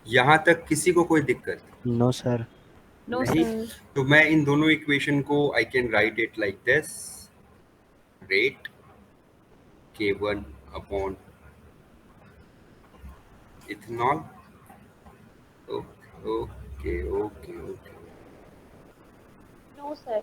यहाँ तक किसी को कोई दिक्कत नो सर। नो नहीं? सर। तो मैं इन दोनों इक्वेशन को I can write it like this, rate K1 upon ethanol. Okay okay okay okay. No sir.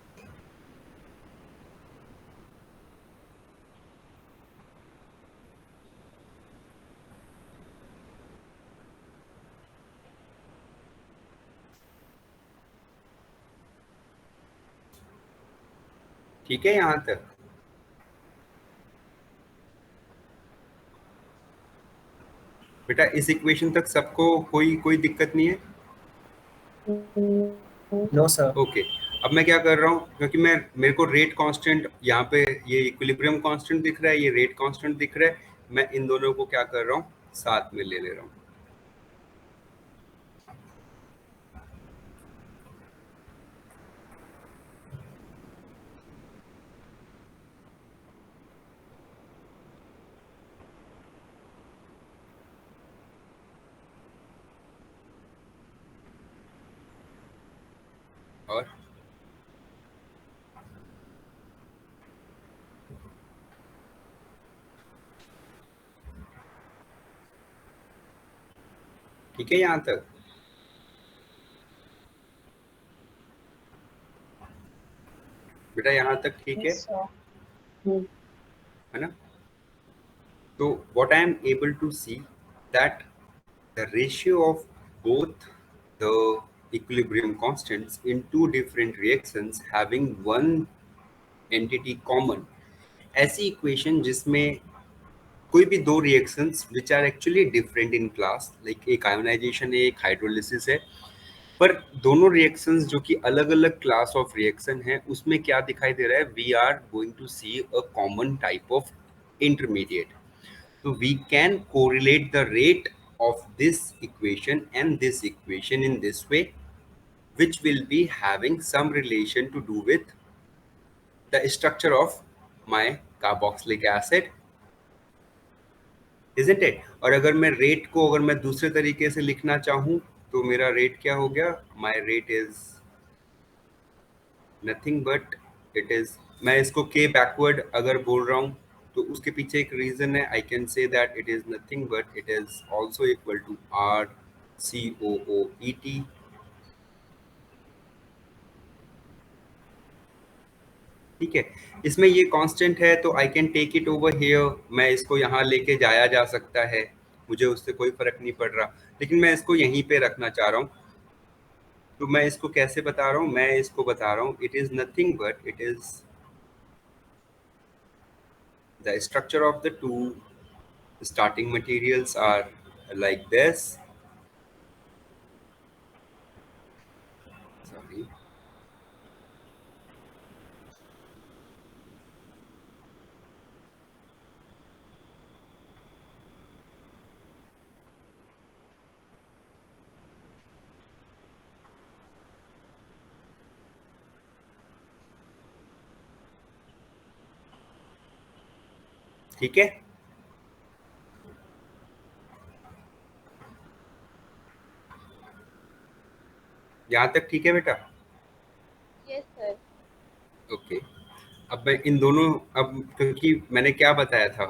ठीक है यहाँ तक? बेटा इस इक्वेशन तक सबको कोई दिक्कत नहीं है? No sir. ओके। अब मैं क्या कर रहा हूँ, क्योंकि मेरे को रेट कांस्टेंट यहाँ पे ये इक्विलिब्रियम कांस्टेंट दिख रहा है, ये रेट कांस्टेंट दिख रहा है, मैं इन दोनों को क्या कर रहा हूँ, साथ में ले रहा हूँ। और ठीक है यहाँ तक? बेटा यहाँ तक ठीक है? है ना? तो what I am able to see that the ratio of both the equilibrium constants in two different reactions having one entity common, ऐसी इक्वेशन जिसमें कोई भी दो reactions which are actually different in class, like एक ionization है, एक hydrolysis है, पर दोनों रिएक्शंस जो कि अलग अलग क्लास ऑफ रिएक्शन है, उसमें क्या दिखाई दे रहा है, we are going to see a common type of intermediate. So we can correlate the rate of this equation and this equation in this way, which will be having some relation to do with the structure of my carboxylic acid, isn't it? और अगर मैं rate को अगर मैं दूसरे तरीके से लिखना चाहूँ तो मेरा रेट क्या हो गया, my rate is nothing but it is, मैं इसको k बैकवर्ड अगर बोल रहा हूँ तो उसके पीछे एक रीजन है, I can say that it is nothing but it is also equal to R C O O E T. ठीक है, इसमें ये कांस्टेंट है तो I can take it over here, मैं इसको यहाँ लेके जाया जा सकता है, मुझे उससे कोई फर्क नहीं पड़ रहा, लेकिन मैं इसको यहीं पे रखना चाह रहा हूँ. तो मैं इसको कैसे बता रहा हूँ, मैं इसको बता रहा हूँ it is nothing but it is the structure of the two starting materials are like this. Sorry. ठीक है, यहाँ तक ठीक है बेटा? Yes sir. ओके. अब मैं इन दोनों, अब क्योंकि मैंने क्या बताया था,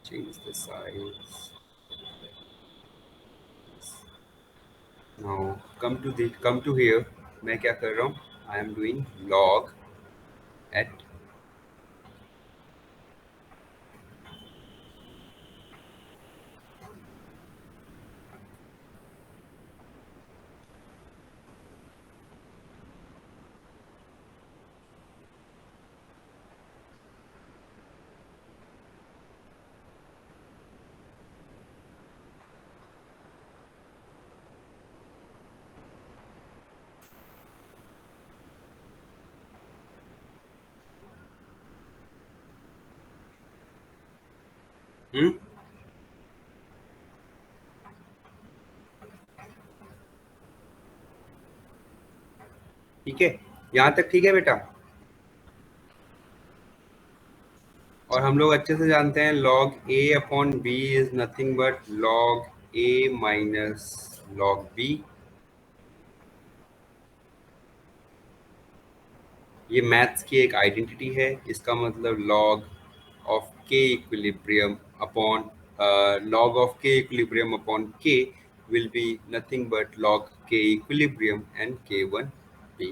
change the size, now come to here, मैं क्या कर रहा हूँ, I am doing log at ठीक है, यहाँ तक ठीक है बेटा? और हम लोग अच्छे से जानते हैं log a upon b is nothing but log a minus log b. ये मैथ्स की एक आइडेंटिटी है। इसका मतलब log of K equilibrium upon log of K equilibrium upon K will be nothing but log k equilibrium and k1 b।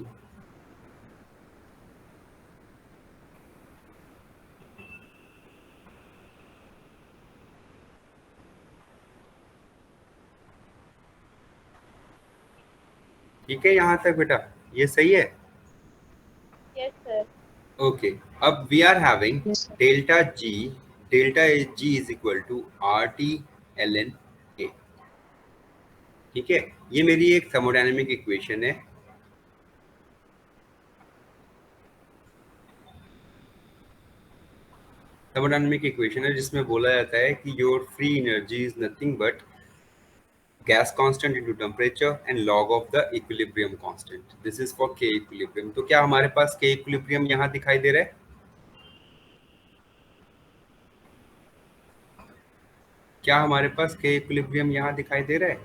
ठीक है यहाँ तक बेटा, ये सही है? Yes, sir. ओके, अब we are having Yes, sir. Delta G. Delta G is equal to R T L N A. ठीक है, ये मेरी एक थर्मोडायनेमिक इक्वेशन है। थर्मोडायनेमिक इक्वेशन है जिसमें बोला जाता है कि your free energy is nothing but gas constant into temperature and log of the equilibrium constant. This is for k equilibrium। तो क्या हमारे पास k equilibrium यहाँ दिखाई दे रहा है? क्या हमारे पास k equilibrium यहाँ दिखाई दे रहा है?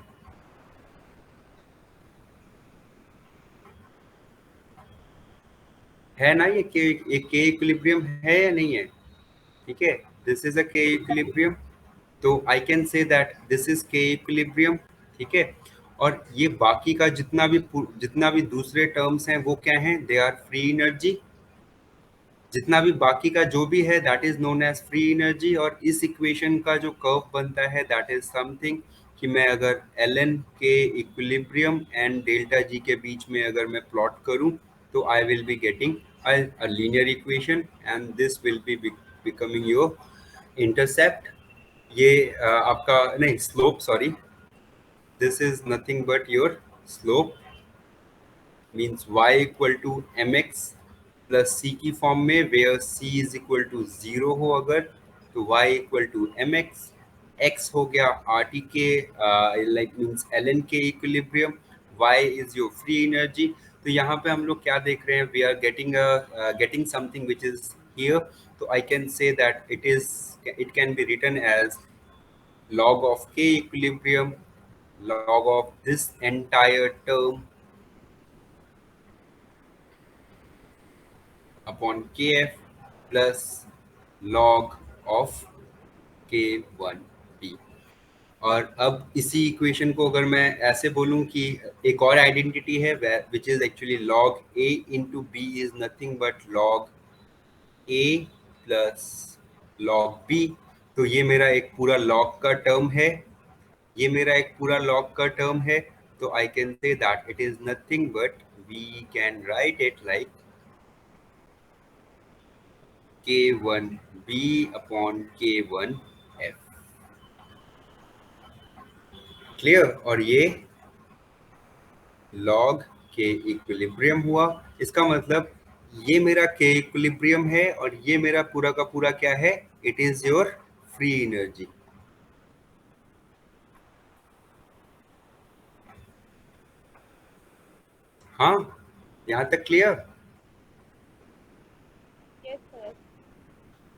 है ना, ये k equilibrium है या नहीं है? ठीक है, this is a k equilibrium। तो I can say that this is k equilibrium। ठीक है, और ये बाकी का जितना भी दूसरे टर्म्स हैं वो क्या हैं? They are free energy. जितना भी बाकी का जो भी है that is known as free energy. और इस इक्वेशन का जो कर्व बनता है दैट इज समथिंग कि मैं अगर l n K equilibrium and delta G के बीच में अगर मैं प्लॉट करूं तो I will be getting a linear equation and this will be becoming your intercept. ये आपका नहीं slope, sorry, this is nothing but your slope. Means y equal to m x plus c की form में, where c is equal to 0 हो अगर, तो y equal to m x. x हो गया आर टी के like means l n K equilibrium, y is your free energy. तो यहाँ पे हम लोग क्या देख रहे हैं? We are getting something which is here. तो I can say that it can be written as log of k equilibrium, log of this entire term upon K F plus log of K one B. और अब इसी equation को अगर मैं ऐसे बोलूं कि एक और आइडेंटिटी है which is actually log a into b is nothing but log a plus log b. तो ये मेरा एक पूरा लॉग का टर्म है, ये मेरा एक पूरा लॉग का टर्म है। तो I can say that it is nothing but we can write it like k1b upon k1f। Clear? और ये log k इक्विलिब्रियम हुआ। इसका मतलब ये मेरा k इक्विलिब्रियम है और ये मेरा पूरा का पूरा क्या है? It is your free energy. हाँ, यहाँ तक क्लियर? Yes, sir.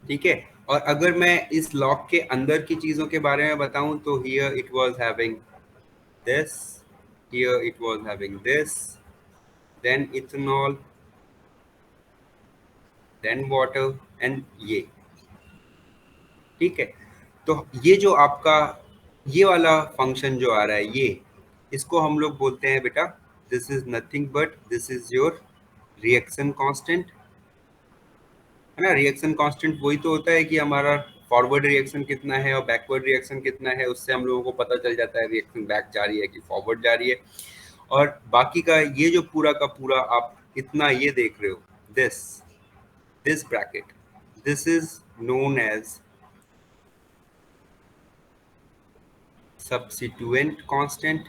ठीक है, और अगर मैं इस लॉग के अंदर की चीजों के बारे में बताऊं तो here it was having this, here it was having this, then ethanol, then water and ये। ठीक है, तो ये जो आपका ये वाला फंक्शन जो आ रहा है ये, इसको हम लोग बोलते हैं बेटा, this is nothing but this is your reaction constant. है ना, रिएक्शन कांस्टेंट वही तो होता है कि हमारा फॉरवर्ड रिएक्शन कितना है और बैकवर्ड रिएक्शन कितना है, उससे हम लोगों को पता चल जाता है रिएक्शन बैक जा रही है कि फॉरवर्ड जा रही है। और बाकी का ये जो पूरा का पूरा आप इतना ये देख रहे हो, this this bracket, this is known as substituent constant.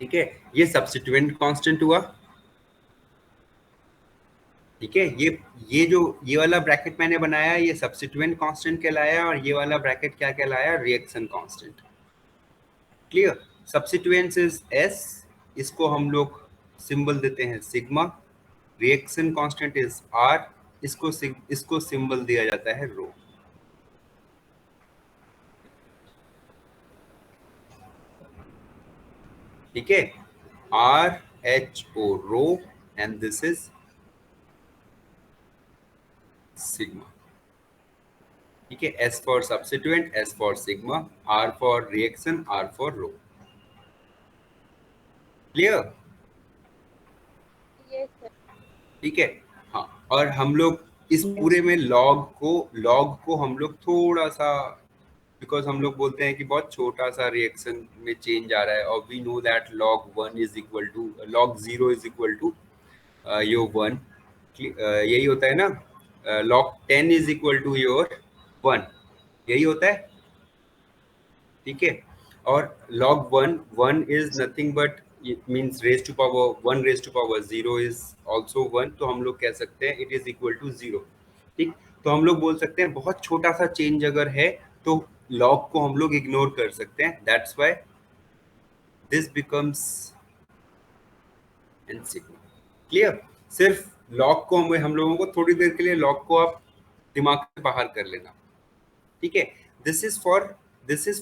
ठीक है, ये सब्स्टिट्यूएंट कांस्टेंट हुआ। ठीक है, ये वाला ब्रैकेट मैंने बनाया, ये सब्स्टिट्यूएंट कांस्टेंट कहलाया, और ये वाला ब्रैकेट क्या कहलाया? Reaction constant. Clear? Substituents is S, इसको हम लोग सिंबल देते हैं sigma. Reaction constant is R, इसको सिंबल दिया जाता है रो। ठीक है, R H O rho and this is sigma. ठीक है, S for substituent, S for sigma, R for reaction, R for rho. Clear? Yes, sir. ठीक है। हाँ, और हम लोग इस पूरे में लॉग को हम लोग थोड़ा सा, बिकॉज हम लोग बोलते हैं कि बहुत छोटा सा रिएक्शन में चेंज आ रहा है, और we know that log one is equal to log zero is equal to your one. यही होता है ना, log ten is equal to your one, यही होता है। ठीक है, और log one, one is nothing but means raise to power one, raise to power zero is also one, तो हम लोग कह सकते हैं it is equal to zero. ठीक, तो हम लोग बोल सकते हैं बहुत छोटा सा चेंज अगर है तो log को हम लोग इग्नोर कर सकते हैं, that's why this becomes N sigma. Clear? सिर्फ log को हम लोगों को थोड़ी देर के लिए log को आप दिमाग से बाहर कर लेना। ठीक है, this is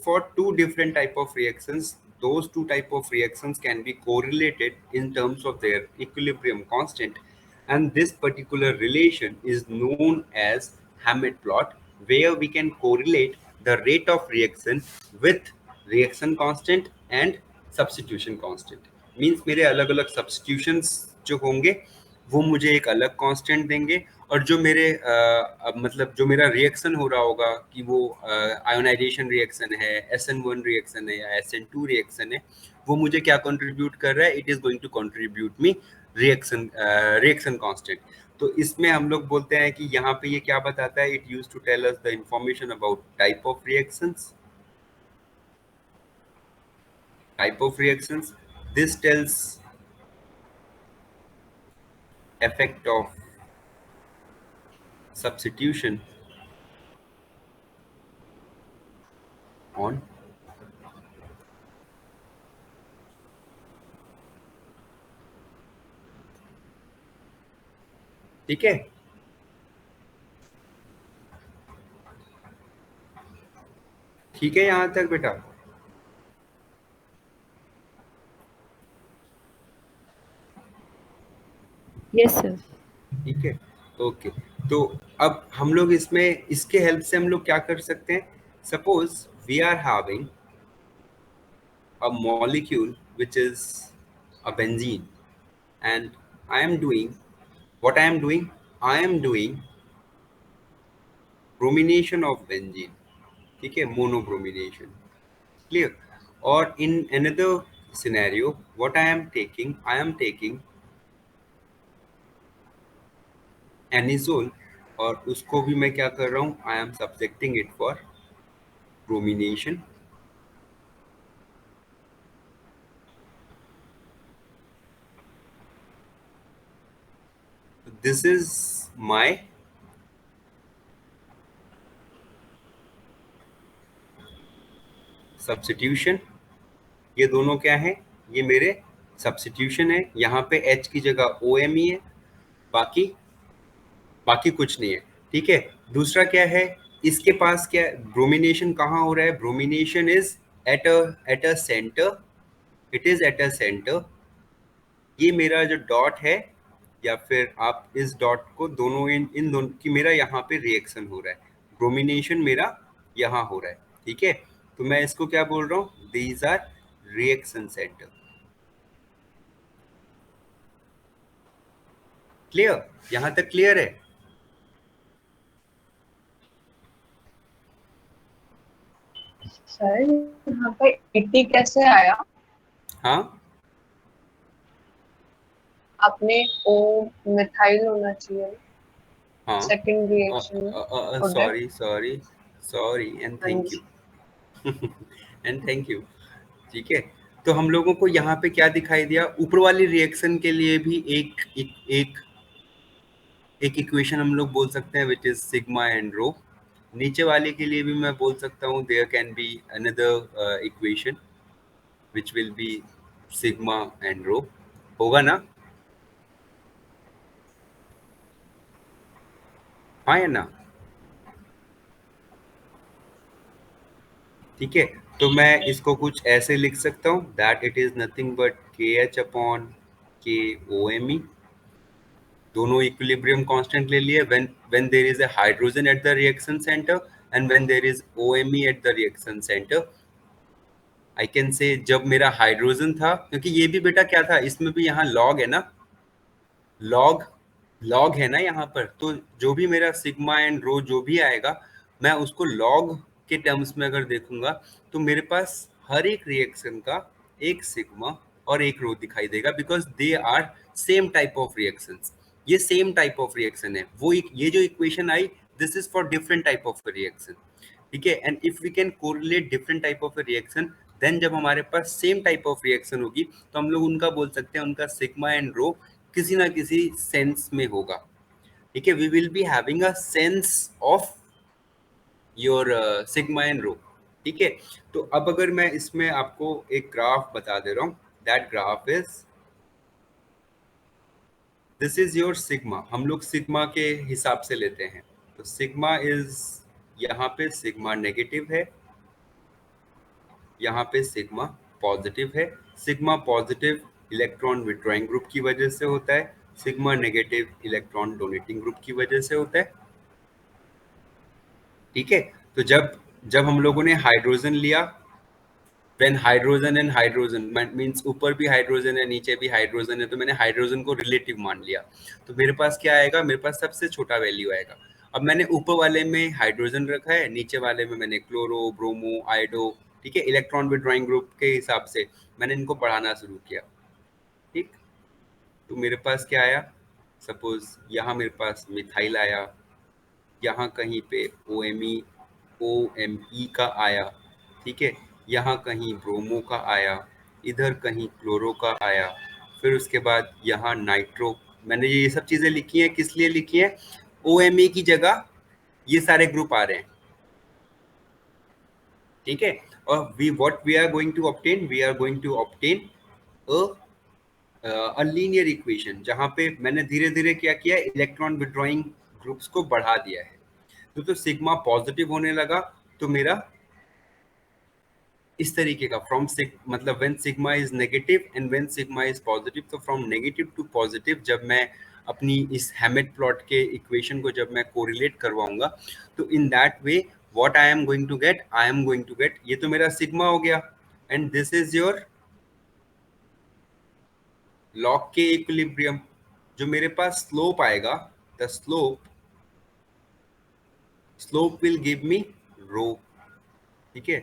for two different type of reactions. Those two type of reactions can be correlated in terms of their equilibrium constant, and this particular relation is known as Hammett plot, where we can correlate the rate of reaction with reaction constant and substitution constant. Means मेरे अलग अलग substitutions जो होंगे वो मुझे एक अलग constant देंगे, और जो मेरे मतलब जो मेरा रिएक्शन हो रहा होगा कि वो आयोनाइजेशन रिएक्शन है, SN1 रिएक्शन है या SN2 रिएक्शन है, वो मुझे क्या कंट्रीब्यूट कर रहा है, it is going to contribute me reaction constant. तो इसमें हम लोग बोलते हैं कि यहाँ पे ये क्या बताता है, it use to tell us the information about type of reactions. This tells effect of substitution on, ठीक है। ठीक है यहाँ तक बेटा? Yes, sir. ठीक है, ओके। तो अब हम लोग इसमें इसके हेल्प से हम लोग क्या कर सकते हैं, suppose we are having a molecule which is a benzene, and I am doing what I am doing bromination of benzene. ठीक है, मोनोब्रोमिनेशन। क्लियर? और in another scenario what I am taking anisole, और उसको भी मैं क्या कर रहा हूँ, I am subjecting it for bromination. This is my substitution. ये दोनों क्या है, ये मेरे सब्स्टिट्यूशन है। यहाँ पे H की जगह OMe है, बाकी बाकी कुछ नहीं है। ठीक है, दूसरा क्या है, इसके पास क्या ब्रोमिनेशन कहाँ हो रहा है, bromination is at a centre, it is at a centre. ये मेरा जो डॉट है, या फिर आप इस डॉट को दोनों इन दोनों की मेरा यहाँ पे रिएक्शन हो रहा है, ब्रोमिनेशन मेरा यहाँ हो रहा है। ठीक है, तो मैं इसको क्या बोल रहा हूँ, these are reaction center. Clear? यहाँ तक क्लियर है? सर यहाँ पर 80 कैसे आया? हाँ अपने ओ मिथाइल होना चाहिए हाँ, सेकंड रिएक्शन में। और that, sorry sorry sorry and हाँ थैंक यू। जी। And thank you. ठीक है, तो हम लोगों को यहाँ पे क्या दिखाई दिया, ऊपर वाली रिएक्शन के लिए भी एक इक्वेशन हम लोग बोल सकते हैं which is sigma and rho. नीचे वाले के लिए भी मैं बोल सकता हूँ there can be another equation which will be sigma and rho. होगा ना? हाँ या ना? ठीक है, तो मैं इसको कुछ ऐसे लिख सकता हूँ that it is nothing but K H upon K O M E. दोनों इक्विलिब्रियम कांस्टेंट ले लिए when there is a hydrogen at the reaction center and when there is OMe at the reaction center. I can say जब मेरा hydrogen था, क्योंकि ये भी बेटा क्या था, इसमें भी यहाँ लॉग है ना, लॉग लॉग है ना यहाँ पर, तो जो भी मेरा सिग्मा एंड रो जो भी आएगा, मैं उसको लॉग के टर्म्स में अगर देखूंगा तो मेरे पास हर एक रिएक्शन का एक सिग्मा और एक रो दिखाई देगा, because they are same type of reactions. ये सेम टाइप ऑफ रिएक्शन है, वो ये जो इक्वेशन आई, this is for different type of reaction. ठीक है, and if we can correlate different type of reaction, then जब हमारे पास सेम टाइप ऑफ रिएक्शन होगी तो हम लोग उनका बोल सकते हैं, उनका सिग्मा एंड रो किसी ना किसी सेंस में होगा। ठीक है, we will be having a sense of your sigma and rho. ठीक है, तो अब अगर मैं इसमें आपको एक ग्राफ बता दे रहा हूँ, that graph is, this is your sigma. हम लोग सिग्मा के हिसाब से लेते हैं, तो सिग्मा इज, यहाँ पे सिग्मा नेगेटिव है, यहाँ पे सिग्मा पॉजिटिव है। Sigma positive electron withdrawing group की वजह से होता है, sigma negative electron donating group की वजह से होता है। ठीक है, तो जब जब हम लोगों ने हाइड्रोजन लिया, when hydrogen and hydrogen means ऊपर भी हाइड्रोजन है नीचे भी हाइड्रोजन है, तो मैंने हाइड्रोजन को रिलेटिव मान लिया, तो मेरे पास क्या आएगा, मेरे पास सबसे छोटा वैल्यू आएगा। अब मैंने ऊपर वाले में हाइड्रोजन रखा है, नीचे वाले में मैंने क्लोरो, ब्रोमो, आयोडो, ठीक है, इलेक्ट्रॉन विड्रॉइंग ग्रुप के हिसाब से मैंने इनको बढ़ाना शुरू किया। ठीक, तो मेरे पास क्या आया, सपोज यहाँ मेरे पास मिथाइल आया, यहाँ कहीं पे ओ एम ई का आया, ठीक है, यहाँ कहीं ब्रोमो का आया, इधर कहीं क्लोरो का आया, फिर उसके बाद यहाँ नाइट्रो। मैंने ये सब चीज़ें लिखी हैं, किस लिए लिखी हैं, OMe की जगह ये सारे ग्रुप आ रहे हैं। ठीक है, और we what we are going to obtain, we are going to obtain a linear equation, जहाँ पे मैंने धीरे धीरे क्या किया, इलेक्ट्रॉन विड्रॉइंग ग्रुप्स को बढ़ा दिया है। तो सिग्मा पॉजिटिव होने लगा, तो मेरा इस तरीके का फ्रॉम मतलब when sigma is negative and when sigma is positive, तो फ्रॉम नेगेटिव टू पॉजिटिव जब मैं अपनी इस हैमेट प्लॉट के इक्वेशन को जब मैं कोरिलेट करवाऊंगा, तो in that way what I am going to get, I am going to get, ये तो मेरा सिग्मा हो गया, and this is your log K equilibrium. जो मेरे पास स्लोप आएगा, the slope will give me rho. ठीक है,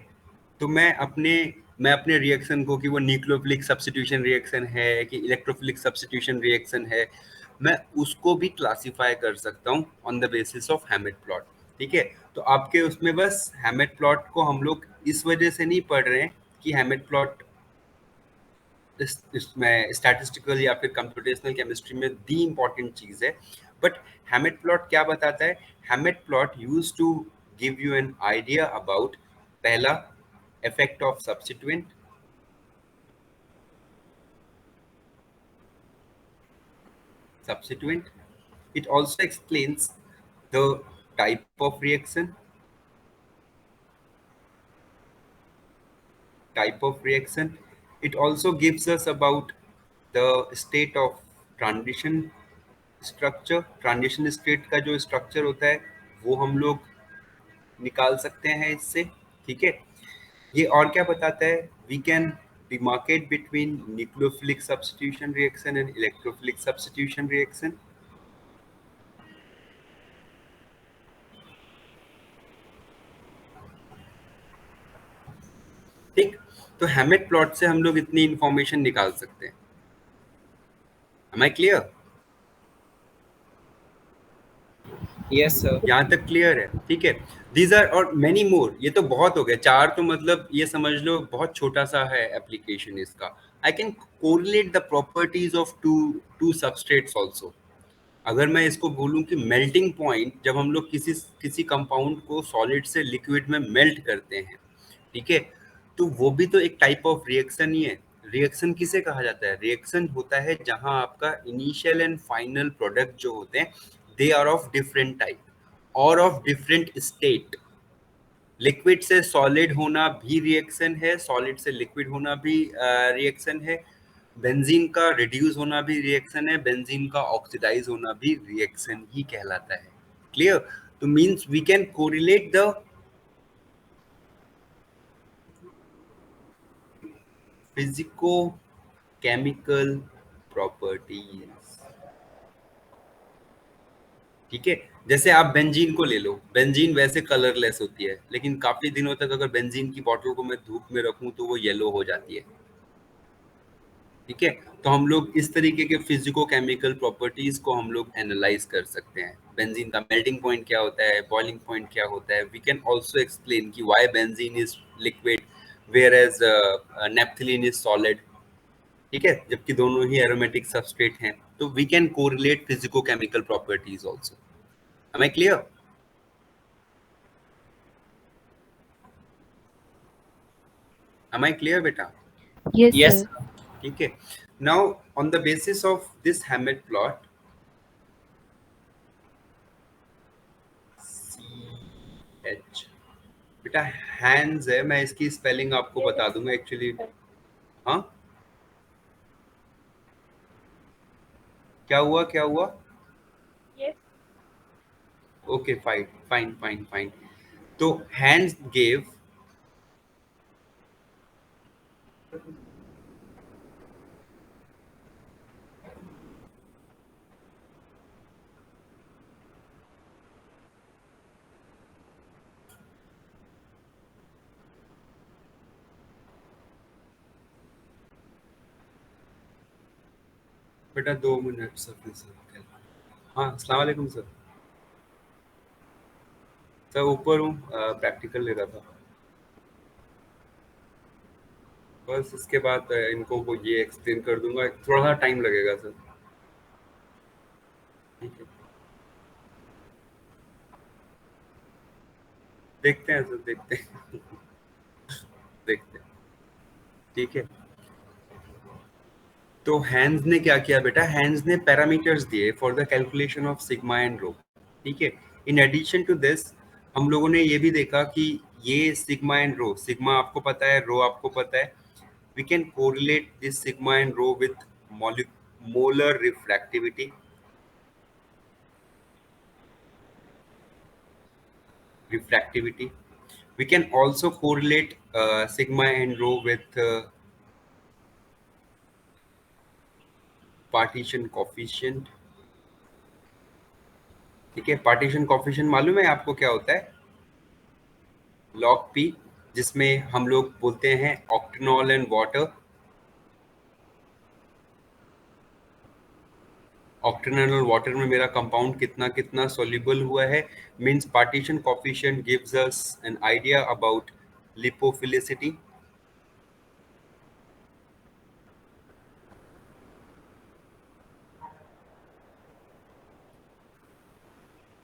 तो मैं अपने रिएक्शन को, कि वो न्यूक्लियोफिलिक सब्स्टिट्यूशन रिएक्शन है कि इलेक्ट्रोफिलिक सब्स्टिट्यूशन रिएक्शन है, मैं उसको भी क्लासिफाई कर सकता हूँ on the basis of हैमेट plot. ठीक है, तो आपके उसमें बस हैमेट प्लॉट को हम लोग इस वजह से नहीं पढ़ रहे हैं कि हैमेट प्लॉट इसमें स्टैटिस्टिकल या फिर कंप्यूटेशनल केमिस्ट्री में दी इम्पॉर्टेंट चीज़ है, बट हैमेट प्लॉट क्या बताता है, Hammett plot use to give you an idea about, पहला, effect of substituent. It also explains the type of reaction, it also gives us about the state of transition transition state का जो structure होता है वो हम लोग निकाल सकते हैं इससे। ठीक है, ये और क्या बताता है, we can demarcate between nucleophilic substitution reaction and electrophilic substitution reaction। ठीक, तो हैमेट प्लॉट से हम लोग इतनी इंफॉर्मेशन निकाल सकते हैं। Am I clear? Yes sir. यहाँ तक क्लियर है? ठीक है, दीज आर और मेनी मोर, ये तो बहुत हो गया, चार तो मतलब ये समझ लो बहुत छोटा सा है एप्लीकेशन इसका। I can correlate the properties of two two substrates also. अगर मैं इसको बोलूं कि मेल्टिंग पॉइंट, जब हम लोग किसी किसी कंपाउंड को सॉलिड से लिक्विड में मेल्ट करते हैं, ठीक है, तो वो भी तो एक टाइप ऑफ रिएक्शन ही है। रिएक्शन किसे कहा जाता है, रिएक्शन होता है जहां आपका इनिशियल एंड फाइनल प्रोडक्ट जो होते हैं, they are of different type और ऑफ डिफरेंट स्टेट। लिक्विड से सॉलिड होना भी रिएक्शन है, सॉलिड से लिक्विड होना भी रिएक्शन है, बेंजीन का रिड्यूस होना भी रिएक्शन है, बेंजीन का ऑक्सीडाइज होना भी रिएक्शन ही कहलाता है। क्लियर? तो means we can correlate the physico chemical properties. ठीक है, जैसे आप बेंजीन को ले लो, बेंजीन वैसे कलरलेस होती है, लेकिन काफी दिनों तक अगर बेंजीन की बोतल को मैं धूप में रखूं तो वो येलो हो जाती है। ठीक है, तो हम लोग इस तरीके के फिजिको केमिकल प्रॉपर्टीज को हम लोग एनालाइज कर सकते हैं। बेंजीन का मेल्टिंग पॉइंट क्या होता है, बॉइलिंग पॉइंट क्या होता है। वी कैन ऑल्सो एक्सप्लेन कि why benzene is liquid whereas naphthalene is solid. ठीक है, जबकि दोनों ही एरोमेटिक सबस्ट्रेट हैं, तो we can correlate physico chemical properties also. Am I clear? Am I clear, beta? Yes, Yes, sir. sir. ठीक है, now on the basis of this Hammett plot, CH बेटा हैंड्स है, मैं इसकी स्पेलिंग आपको बता दूंगा एक्चुअली। हाँ, क्या हुआ क्या हुआ? Yes. Okay, fine fine fine fine. तो हैंड्स गेव बेटा 2 मिनट सर। हाँ, अस्सलाम वालेकुम सर। सर ऊपर हूँ, प्रैक्टिकल ले रहा था। बस इसके बाद इनको वो ये एक्सप्लेन कर दूंगा, थोड़ा सा टाइम लगेगा सर। ठीक है, देखते हैं सर, देखते हैं देखते हैं। ठीक है, तो हैंस ने क्या किया बेटा, हैंस ने पैरामीटर्स दिए for the calculation of sigma and rho. ठीक है, इन एडिशन टू दिस हम लोगों ने ये भी देखा कि ये सिग्मा एंड रो, सिग्मा आपको पता है, रो आपको पता है, we can correlate this sigma and rho with molar refractivity. We can also correlate sigma and rho with partition coefficient. ठीक है, पार्टीशन कॉफिशिएंट मालूम है आपको क्या होता है? लॉग पी, जिसमें हम लोग बोलते हैं ऑक्टेनॉल एंड वाटर। ऑक्टेनॉल और वाटर में मेरा कंपाउंड कितना कितना सॉल्युबल हुआ है, means partition coefficient gives us N idea about lipophilicity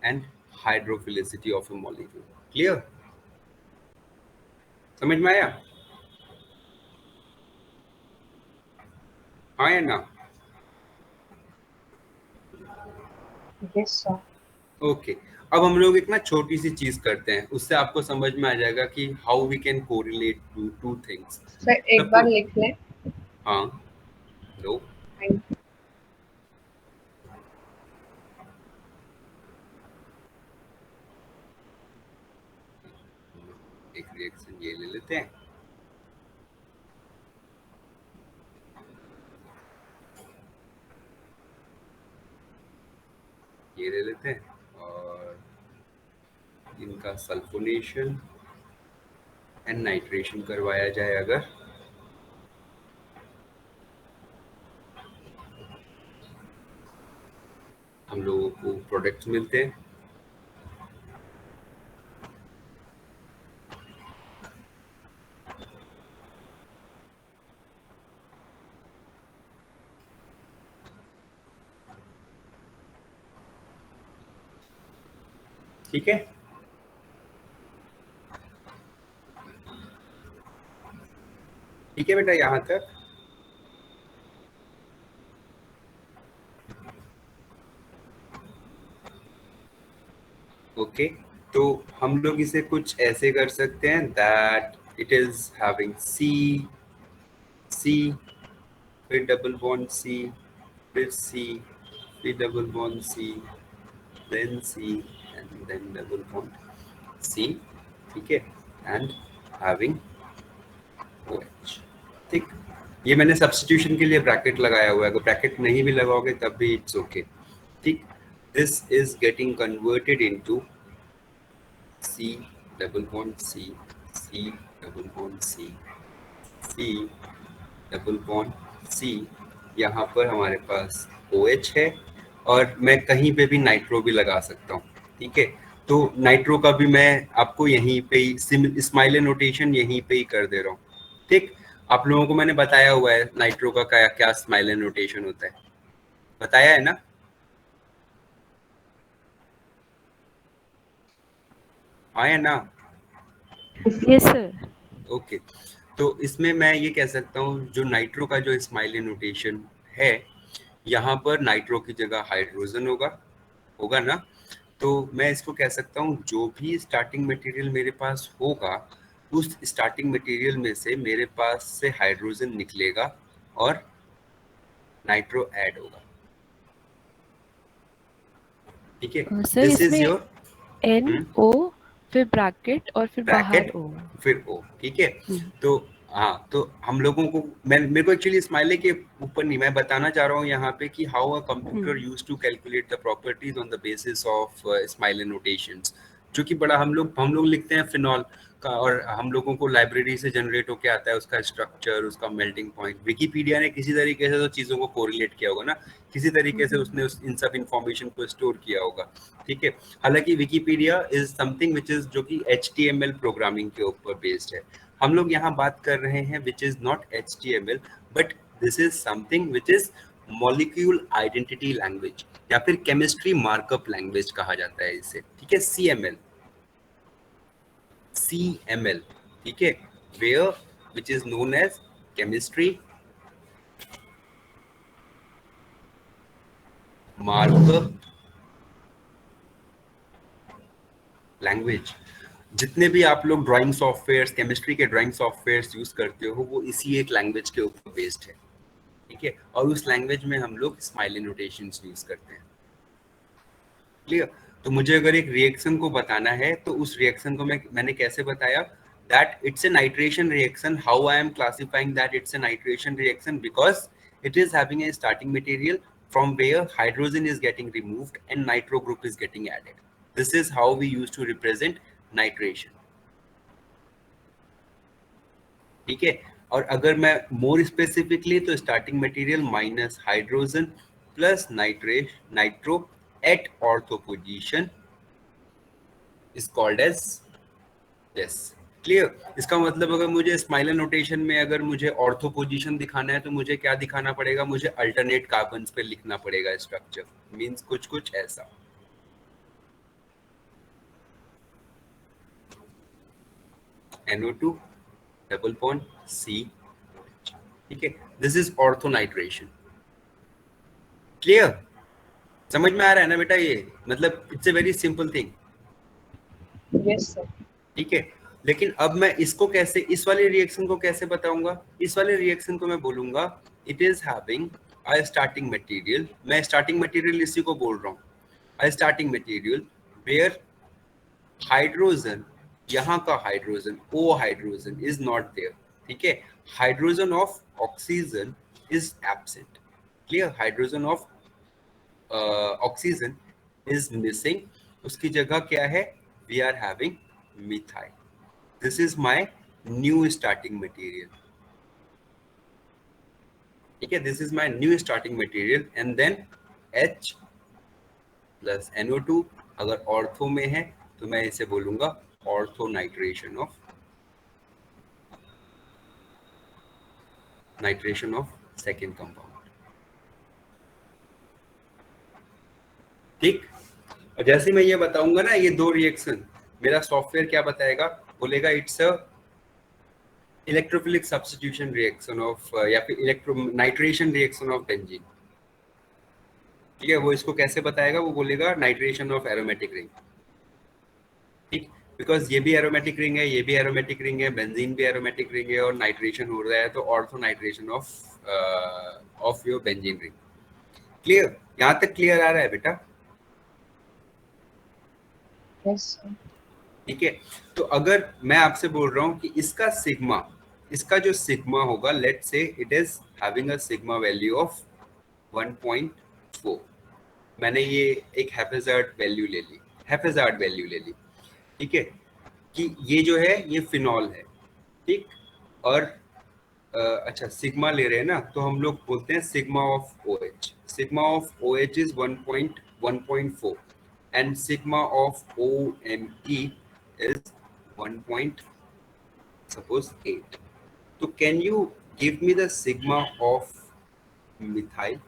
and hydrophilicity of A molecule. Clear? समझ में आया? हाँ या ना? Yes, sir. ओके, अब हम लोग एक ना छोटी सी चीज करते हैं, उससे आपको समझ में आ जाएगा कि how we can correlate two things. Sir एक बार लिख लें। हाँ, लो Thank you. एक रिएक्शन ये ले लेते हैं। ये ले लेते हैं और इनका सल्फोनेशन एंड नाइट्रेशन करवाया जाए अगर, हम लोगों को प्रोडक्ट्स मिलते हैं। ठीक है, ठीक है बेटा, यहाँ तक ओके। तो हम लोग इसे कुछ ऐसे कर सकते हैं that it is having C C, फिर डबल बॉन्ड सी, फिर सी, फिर double bond C, then C and then double bond C, ठीक है, एंड हैविंग OH, ठीक। ये मैंने सब्स्टिट्यूशन के लिए ब्रैकेट लगाया हुआ है, अगर ब्रैकेट नहीं भी लगाओगे तब भी इट्स ओके, ठीक। This is getting converted into C double bond C, C double bond C, C double bond C। यहाँ पर हमारे पास OH है और मैं कहीं पे भी नाइट्रो भी लगा सकता हूँ, ठीक है। तो नाइट्रो का भी मैं आपको यहीं पे ही स्माइली नोटेशन यहीं पे ही कर दे रहा हूँ, ठीक। आप लोगों को मैंने बताया हुआ है नाइट्रो का क्या क्या स्माइली नोटेशन होता है, बताया है ना? आया ना? Yes, sir. ओके, तो इसमें मैं ये कह सकता हूँ जो नाइट्रो का जो स्माइली नोटेशन है, यहाँ पर नाइट्रो की जगह हाइड्रोजन होगा, होगा ना। तो मैं इसको कह सकता हूँ जो भी स्टार्टिंग मटेरियल मेरे पास होगा, उस स्टार्टिंग मटेरियल में से मेरे पास से हाइड्रोजन निकलेगा और नाइट्रो ऐड होगा, ठीक है। सर दिस इज इसमें योर NO फिर ब्रैकेट और फिर बाहर ब्रैकेट O। फिर O, ठीक है। तो हाँ, तो हम लोगों को मेरे को एक्चुअली स्माइली के ऊपर नहीं, मैं बताना चाह रहा हूँ यहाँ पे कि how uh computer use to calculate the properties on the basis of smiley notations, जो कि बड़ा हम लोग लिखते हैं फिनॉल का, और हम लोगों को लाइब्रेरी से जनरेट होके आता है उसका स्ट्रक्चर, उसका मेल्टिंग पॉइंट। विकिपीडिया ने किसी तरीके से तो चीज़ों को कोरिलेट किया होगा ना, किसी तरीके से उसने इन सब इंफॉर्मेशन को स्टोर किया होगा, ठीक है। हालांकि Wikipedia is something which is जो कि HTML प्रोग्रामिंग के ऊपर बेस्ड है। हम लोग यहाँ बात कर रहे हैं which is not HTML, but this is something which is molecule identity language, या फिर केमिस्ट्री मार्कअप लैंग्वेज कहा जाता है इसे, ठीक है। CML, ठीक है, where which is known as chemistry markup language. जितने भी आप लोग ड्राइंग सॉफ्टवेयर्स, केमिस्ट्री के ड्राइंग सॉफ्टवेयर्स यूज करते हो, वो इसी एक लैंग्वेज के ऊपर बेस्ड है, ठीक है। और उस लैंग्वेज में हम लोग स्माइली नोटेशंस यूज करते हैं, क्लियर। तो मुझे अगर एक रिएक्शन को बताना है तो उस रिएक्शन को मैंने कैसे बताया that it's a nitration reaction. How I am classifying that it's a nitration reaction? Because it is having a starting material from where hydrogen is getting removed and nitro group is getting added. This is how we used to represent nitration, ठीक है। और अगर मैं more specifically, तो starting material minus hydrogen plus nitro at ortho position is called as this, clear. इसका मतलब अगर मुझे स्माइलर नोटेशन में अगर मुझे ऑर्थो पोजीशन दिखाना है तो मुझे क्या दिखाना पड़ेगा? मुझे अल्टरनेट कार्बन्स पे लिखना पड़ेगा स्ट्रक्चर, मींस कुछ कुछ ऐसा। NO2 डबल बॉन्ड C, ठीक है। This is ortho nitration, clear. समझ में आ रहा है ना बेटा? ये मतलब it's a very simple thing, yes sir. ठीक है। लेकिन अब मैं इसको कैसे, इस वाले रिएक्शन को कैसे बताऊंगा? इस वाले रिएक्शन को मैं बोलूंगा it is having a starting material. मैं स्टार्टिंग मटेरियल इसी को बोल रहा हूँ, a starting material where hydrogen, यहाँ का hydrogen O hydrogen is not there, ठीक है। Hydrogen of oxygen is absent, clear. Hydrogen of oxygen is missing, उसकी जगह क्या है? We are having methyl. This is my new starting material, ठीक है। This is my new starting material and then H plus NO2। अगर ortho में है तो मैं इसे बोलूंगा ortho nitration of second compound, ठीक। और जैसे मैं ये बताऊंगा ना ये दो रिएक्शन, मेरा सॉफ्टवेयर क्या बताएगा? बोलेगा it's a electrophilic substitution reaction of, या फिर electro nitration reaction of benzene, ठीक है। वो इसको कैसे बताएगा? वो बोलेगा नाइट्रेशन ऑफ एरोमेटिक रिंग, ठीक, बिकॉज ये भी एरोमेटिक रिंग है, ये भी एरोमेटिक रिंग है, बेंजीन भी एरोमेटिक रिंग है और नाइट्रेशन हो रहा है, तो ortho nitration of your benzene ring. Clear? यहाँ तक क्लियर आ रहा है बेटा? Yes sir. ठीक है, तो अगर मैं आपसे बोल रहा हूँ कि इसका सिग्मा, इसका जो सिग्मा होगा, लेट से it is having a sigma value of 1.4, मैंने ये एक हैफेजार्ड वैल्यू ले ली, हैफेजार्ड वैल्यू ले ली, ठीक है, कि ये जो है ये फिनॉल है, ठीक, और अच्छा सिग्मा ले रहे हैं ना, तो हम लोग बोलते हैं sigma of OH, sigma of OH is 1.4 and sigma of OMe is 1. Suppose 8. So can you give me the sigma of methyl?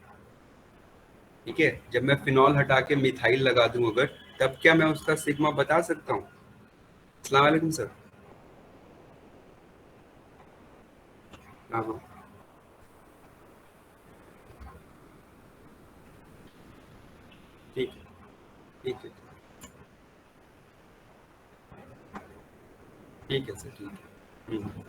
ठीक है, जब मैं फिनॉल हटा के मिथाइल लगा दूं अगर, तब क्या मैं उसका सिग्मा बता सकता हूँ? अस्सलाम वालेकुम सर। हाँ हाँ ठीक है, ठीक है, ठीक है सर, ठीक है।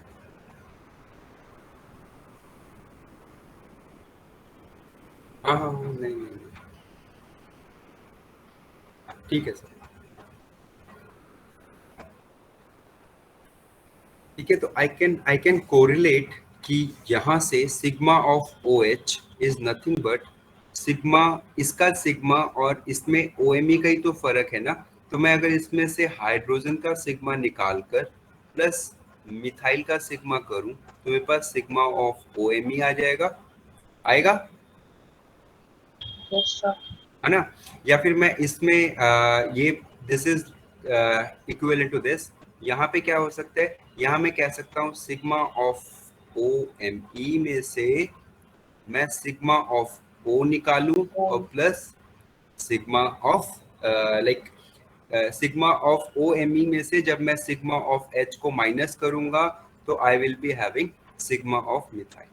हाँ हाँ हाँ, नहीं नहीं नहीं, ठीक है सर, ठीक है, तो आई कैन कोरिलेट कि यहाँ से sigma of OH is nothing but sigma, इसका सिग्मा और इसमें OMe का ही तो फर्क है ना, तो मैं अगर इसमें से हाइड्रोजन का सिग्मा निकाल कर प्लस मिथाइल का सिग्मा करूं तो मेरे पास सिग्मा ऑफ OMe आ जाएगा, आएगा, यस सर। है ना? या फिर मैं इसमें ये this is equivalent to this, यहाँ पे क्या हो सकता है, यहाँ मैं कह सकता हूँ सिग्मा ऑफ OMe में से मैं सिग्मा ऑफ O निकालूं और plus sigma of like sigma of OMe में से जब मैं सिग्मा ऑफ H को माइनस करूंगा तो I will be having sigma of methyl.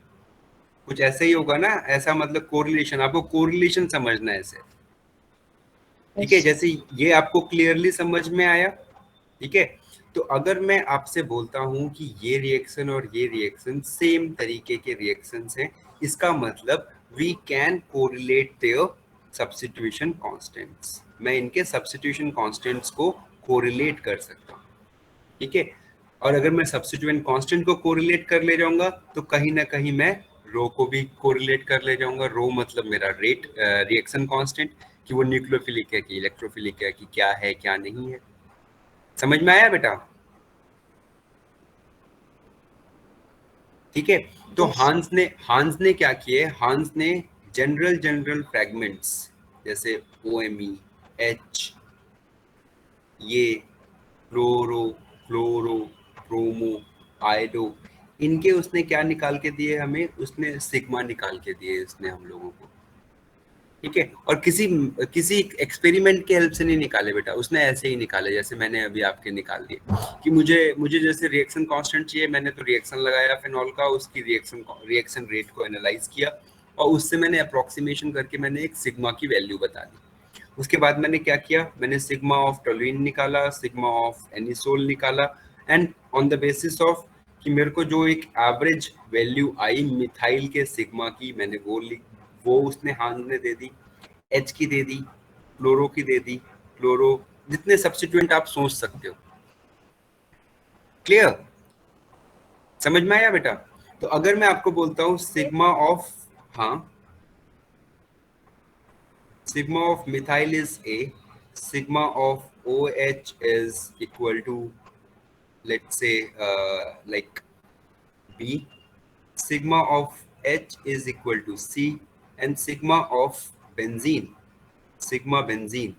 कुछ ऐसा ही होगा ना, ऐसा मतलब कोरिलेशन, आपको कोरिलेशन समझना है इसे, ठीक है, जैसे ये आपको क्लियरली समझ में आया, ठीक है। तो अगर मैं आपसे बोलता हूं कि ये रिएक्शन और ये रिएक्शन सेम तरीके के रिएक्शंस हैं, इसका मतलब we can correlate their substitution constants, मैं इनके सब्स्टिट्यूशन कांस्टेंट्स को कोरिलेट कर सकता हूं, ठीक है। और अगर मैं सब्स्टिट्यूएंट कांस्टेंट को कोरिलेट कर ले जाऊंगा तो कहीं ना कहीं मैं रो को भी कोरिलेट कर ले जाऊंगा, रो मतलब मेरा रेट रिएक्शन कांस्टेंट, कि वो न्यूक्लियोफिलिक है कि इलेक्ट्रोफिलिक है कि क्या है क्या नहीं है। समझ में आया बेटा? ठीक है, तो हांस ने क्या किए, हांस ने जनरल फ्रैगमेंट्स जैसे OMe, H, ये फ्लोरो, क्लोरो, ब्रोमो, आयोडो, इनके उसने क्या निकाल के दिए हमें, उसने सिग्मा निकाल के दिए उसने हम लोगों को, ठीक है। और किसी एक्सपेरिमेंट के हेल्प से नहीं निकाले बेटा, उसने ऐसे ही निकाले जैसे मैंने अभी आपके निकाल दिए, कि मुझे जैसे रिएक्शन कांस्टेंट चाहिए, मैंने तो रिएक्शन लगाया फिनॉल का, उसकी रिएक्शन रेट को एनालाइज किया और उससे मैंने अप्रोक्सीमेशन करके मैंने एक सिग्मा की वैल्यू बता दी। उसके बाद मैंने क्या किया, मैंने सिग्मा ऑफ टोलुइन निकाला, सिग्मा ऑफ एनिसोल निकाला, and on the basis of कि मेरे को जो एक एवरेज वैल्यू आई मिथाइल के सिग्मा की, मैंने वो उसने हांस ने दे दी, H की दे दी, क्लोरो की दे दी, क्लोरो, जितने सब्स्टिट्यूएंट आप सोच सकते हो। क्लियर? समझ में आया बेटा? तो अगर मैं आपको बोलता हूं सिग्मा ऑफ, हाँ, sigma of methyl is A, sigma of OH is equal to, let's say, like B, sigma of H is equal to C, and sigma of benzene, sigma benzene,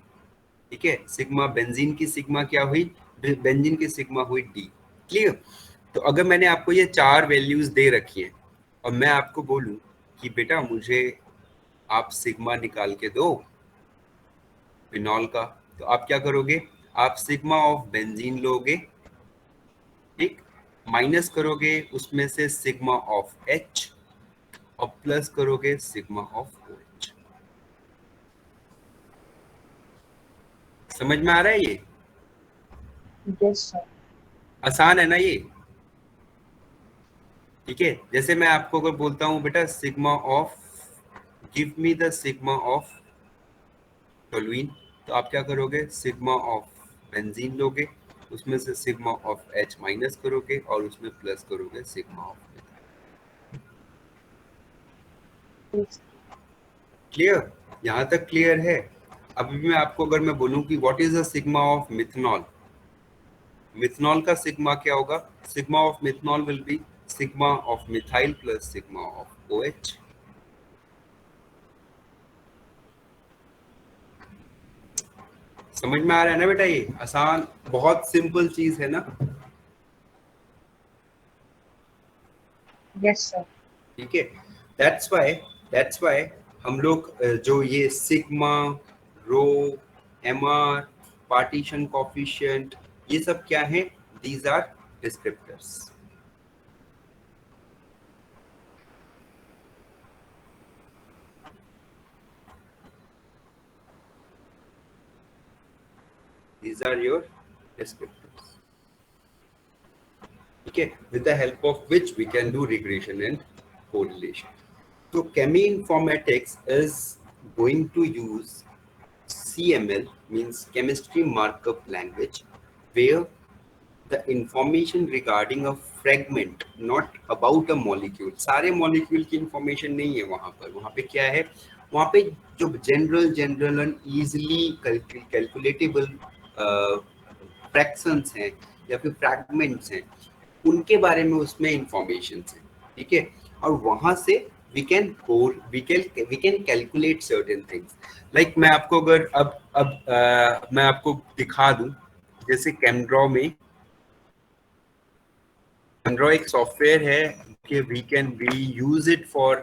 ठीक है, सिग्मा बेंजीन की sigma क्या हुई, benzene की sigma हुई D। Clear? तो अगर मैंने आपको ये चार वैल्यूज दे रखी हैं और मैं आपको बोलूं कि बेटा मुझे आप सिग्मा निकाल के दो फिनॉल का, तो आप क्या करोगे, आप सिग्मा ऑफ बेंजीन लोगे, ठीक, माइनस करोगे उसमें से सिग्मा ऑफ H और प्लस करोगे सिग्मा ऑफ OH। समझ में आ रहा है ये? Yes, sir. आसान है ना ये? ठीक है, जैसे मैं आपको अगर बोलता हूँ बेटा sigma of, give me the sigma of toluene, तो आप क्या करोगे? सिग्मा ऑफ बेंजीन लोगे, उसमें से सिग्मा ऑफ H माइनस करोगे और उसमें प्लस करोगे सिग्मा ऑफ। Yes. क्लियर? यहाँ तक क्लियर है? अभी मैं आपको अगर मैं बोलूँ कि what is the sigma of methanol, methanol का सिग्मा क्या होगा? Sigma of methanol will be sigma of methyl plus sigma of OH। समझ में आ रहा है ना बेटा? ये आसान, बहुत सिंपल चीज है ना? Yes, sir. ठीक है, दैट्स वाई हम लोग जो ये sigma, rho, MR, partition coefficient, ये सब क्या है? These are descriptors. These are your descriptors. Okay, with the help of which we can do regression and correlation. So cheminformatics is going to use CML, means chemistry markup language, where the information regarding a fragment, not about a molecule, सारे molecule की information नहीं है वहाँ पर। वहाँ पे क्या है? वहाँ पे जो general and easily calculatable fractions हैं या फिर fragments हैं, उनके बारे में उसमें information है। ठीक है, और वहाँ से we can calculate certain things. Like मैं आपको अगर अब मैं आपको दिखा दूं, जैसे कैमड्रॉ में, कैमड्रॉ एक सॉफ्टवेयर है कि we use it for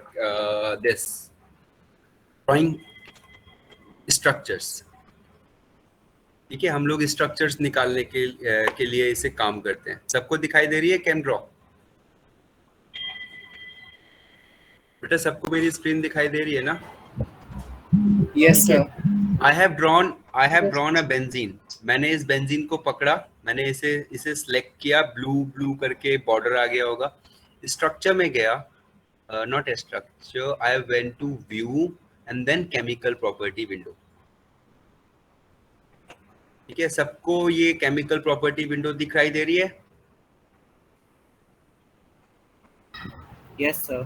this drawing structures। ठीक है, हम लोग स्ट्रक्चर्स निकालने के लिए इसे काम करते हैं। सबको दिखाई दे रही है कैमड्रॉ? बेटा सबको मेरी स्क्रीन दिखाई दे रही है ना? Yes, sir. I have drawn a benzene। मैंने इस बेंजीन को पकड़ा, मैंने इसे सिलेक्ट किया, ब्लू करके बॉर्डर आ गया होगा। स्ट्रक्चर में गया, not structure, I went to view and then chemical property window. ठीक है, सबको ये केमिकल प्रॉपर्टी विंडो दिखाई दे रही है? Yes, sir.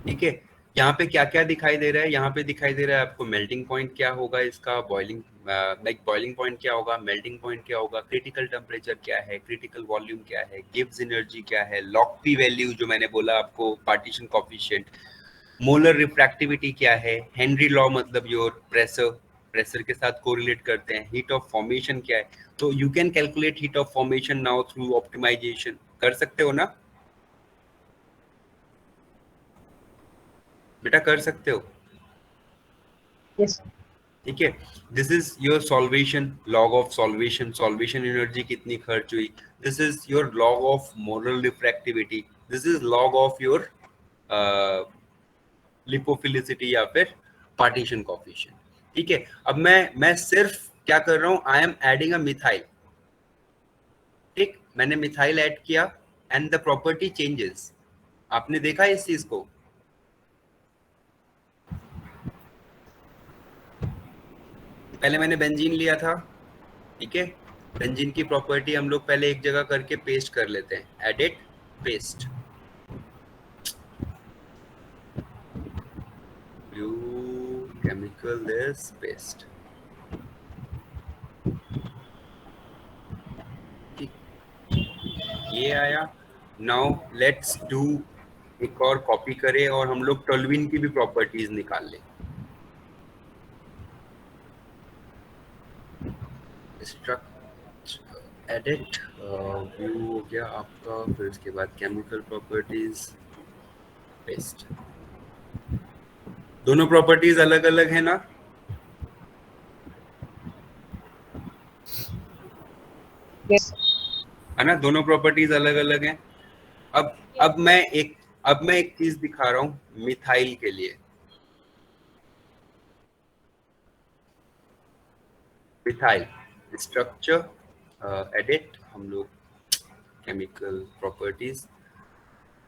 ठीक है, यहाँ पे क्या क्या दिखाई दे रहा है? यहाँ पे दिखाई दे रहा है आपको मेल्टिंग पॉइंट क्या होगा इसका, बॉइलिंग बॉइलिंग पॉइंट क्या होगा, मेल्टिंग पॉइंट क्या होगा, क्रिटिकल टेम्परेचर क्या है, क्रिटिकल वॉल्यूम क्या है, गिब्स एनर्जी क्या है, लॉग पी वैल्यू जो मैंने बोला आपको, पार्टीशन कोफिशिएंट, मोलर रिफ्रैक्टिविटी क्या है, हेनरी लॉ मतलब योर प्रेशर के साथ कोरिलेट करते हैं, हीट ऑफ फॉर्मेशन क्या है। तो you can calculate heat of formation now through optimization. कर सकते हो ना बेटा? कर सकते हो? Yes, sir. ठीक है, this is your solvation, log of solvation energy कितनी खर्च हुई। This is your log of molar refractivity, this is log of your lipophilicity या फिर पार्टीशन कोफिशिएंट। ठीक है, अब मैं सिर्फ क्या कर रहा हूं? I am adding a methyl. ठीक, मैंने मिथाइल ऐड किया एंड द प्रॉपर्टी चेंजेस। आपने देखा इस चीज को? पहले मैंने बेंजीन लिया था, ठीक है, बेंजीन की प्रॉपर्टी हम लोग पहले एक जगह करके पेस्ट कर लेते हैं, edit paste, blue chemical this paste. ये आया। नाउ लेट्स डू, एक और कॉपी करें और हम लोग टोल्यूइन की भी प्रॉपर्टीज निकाल लें। स्ट्रक्चर एडिट व्यू हो गया आपका, फिर उसके बाद केमिकल प्रॉपर्टीज पेस्ट। दोनों प्रॉपर्टीज अलग अलग है ना? Yes, sir. है ना, दोनों प्रॉपर्टीज अलग अलग हैं। अब मैं एक चीज दिखा रहा हूं मिथाइल के लिए। मिथाइल स्ट्रक्चर एडिट हम लोग केमिकल प्रॉपर्टीज,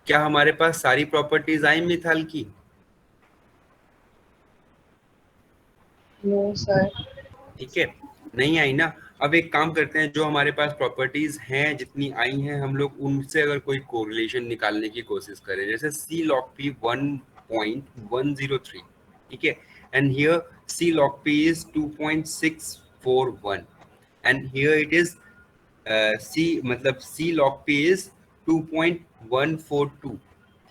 क्या हमारे पास सारी प्रॉपर्टीज आई मिथाल की? No sir. ठीक है, नहीं आई ना। अब एक काम करते हैं, जो हमारे पास प्रॉपर्टीज हैं जितनी आई हैं, हम लोग उनसे अगर कोई कोरिलेशन निकालने की कोशिश करें, जैसे सी लॉग पी 1.103, ठीक है, and here C log P is 2.641 and here it is C मतलब सी लॉग पी इज 2.142,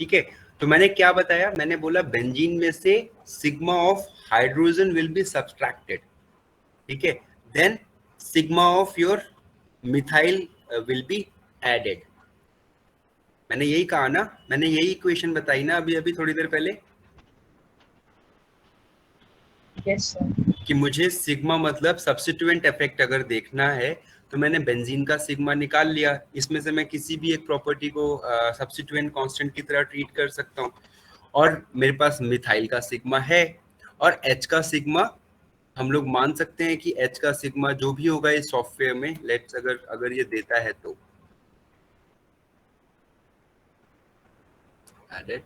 ठीक है। तो मैंने क्या बताया, मैंने बोला बेंजीन में से sigma of hydrogen will be subtracted, ठीक है, then sigma of your methyl will be added. मैंने यही कहा ना, मैंने यही इक्वेशन बताई ना अभी अभी थोड़ी देर पहले, यस सर। कि मुझे सिग्मा मतलब सब्स्टिट्यूएंट इफेक्ट अगर देखना है तो मैंने बेंजीन का सिग्मा निकाल लिया, इसमें से मैं किसी भी एक प्रॉपर्टी को सब्स्टिट्यूएंट कांस्टेंट की तरह ट्रीट कर सकता हूँ, और मेरे पास मिथाइल का सिग्मा है, और एच का सिग्मा हम लोग मान सकते हैं कि एच का सिग्मा जो भी होगा इस सॉफ्टवेयर में, लेट्स अगर अगर ये देता है तो एडेड,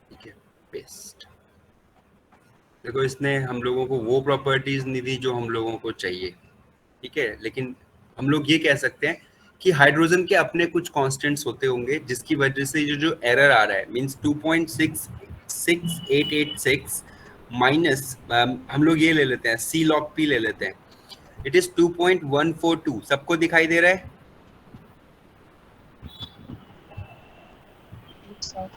ठीक है, पेस्ट। देखो इसने हम लोगों को वो प्रॉपर्टीज नहीं दी जो हम लोगों को चाहिए, ठीक है, लेकिन हम लोग ये कह सकते हैं कि हाइड्रोजन के अपने कुछ कांस्टेंट्स होते होंगे जिसकी वजह से जो जो एरर आ रहा है, मींस 2.66886 माइनस, हम लोग ये ले लेते हैं सी लॉग पी ले लेते हैं, इट इज 2.142, सबको दिखाई दे रहा है? सर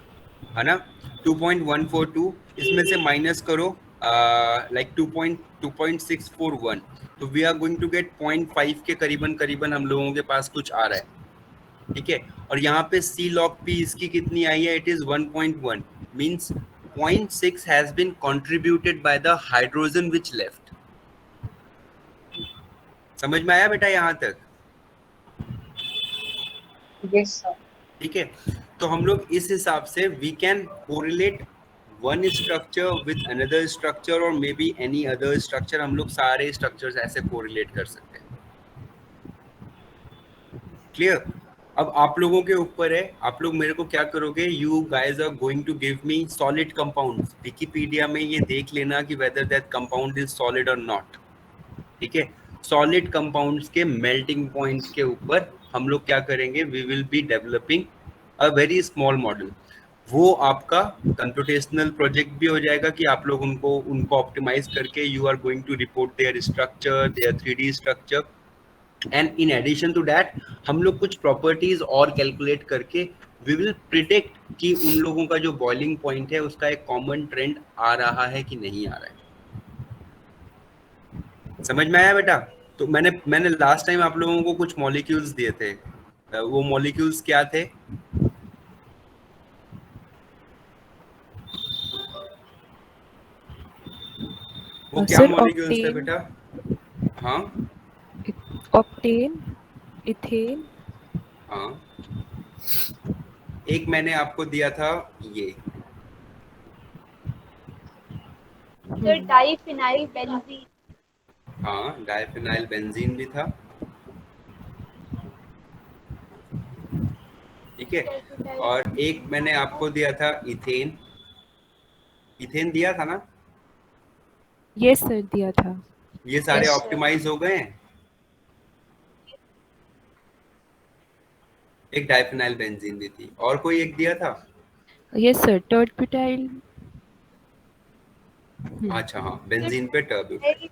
है ना, 2.142, इसमें से माइनस करो लाइक 2.641, तो we are going to get 0.5 के करीबन करीबन हम लोगों के पास कुछ आ रहा है, ठीक है। और यहाँ पे सी लॉग पी इसकी कितनी आई है, it is 1.1, means 0.6 has been contributed by the hydrogen which left. समझ में आया बेटा यहाँ तक? Yes sir. ठीक है, तो हम लोग इस हिसाब से we can correlate one structure with another structure और maybe any other structure, हम लोग सारे स्ट्रक्चर्स ऐसे कोरिलेट कर सकते हैं। क्लियर? अब आप लोगों के ऊपर है, आप लोग मेरे को क्या करोगे, you guys are going to give me solid compounds, Wikipedia में ये देख लेना कि whether that compound is solid और नॉट, ठीक है। सॉलिड कंपाउंड्स के मेल्टिंग पॉइंट के ऊपर हम लोग क्या करेंगे, we will be developing a very small model. वो आपका कंप्यूटेशनल प्रोजेक्ट भी हो जाएगा कि आप लोग उनको उनको ऑप्टिमाइज करके you are going to report their structure, their 3D structure, and in addition to that हम लोग कुछ प्रॉपर्टीज और कैलकुलेट करके वी विल प्रिडिक्ट कि उन लोगों का जो बॉइलिंग पॉइंट है उसका एक कॉमन ट्रेंड आ रहा है कि नहीं आ रहा है। समझ में आया बेटा? तो मैंने मैंने लास्ट टाइम आप लोगों को कुछ मॉलिक्यूल्स दिए थे, वो मॉलिक्यूल्स क्या थे? वो क्या सर मॉलिक्यूल्स थे ऑक्टेन, बेटा? हाँ ऑक्टेन, इथेन, हाँ, एक मैंने आपको दिया था ये, सर डाइफिनाइल बेंजीन। हाँ डाइफिनाइल बेंजीन भी था, ठीक है। और एक मैंने आपको दिया था इथेन, इथेन दिया था ना? ये सर दिया था। ये सारे यस सर। ऑप्टिमाइज हो गए हैं। एक डाइफिनाइल बेंजीन भी थी, और कोई एक दिया था? ये सर टर्ट ब्यूटाइल। अच्छा हाँ, बेंजीन पे टर्ब्यूटाइल,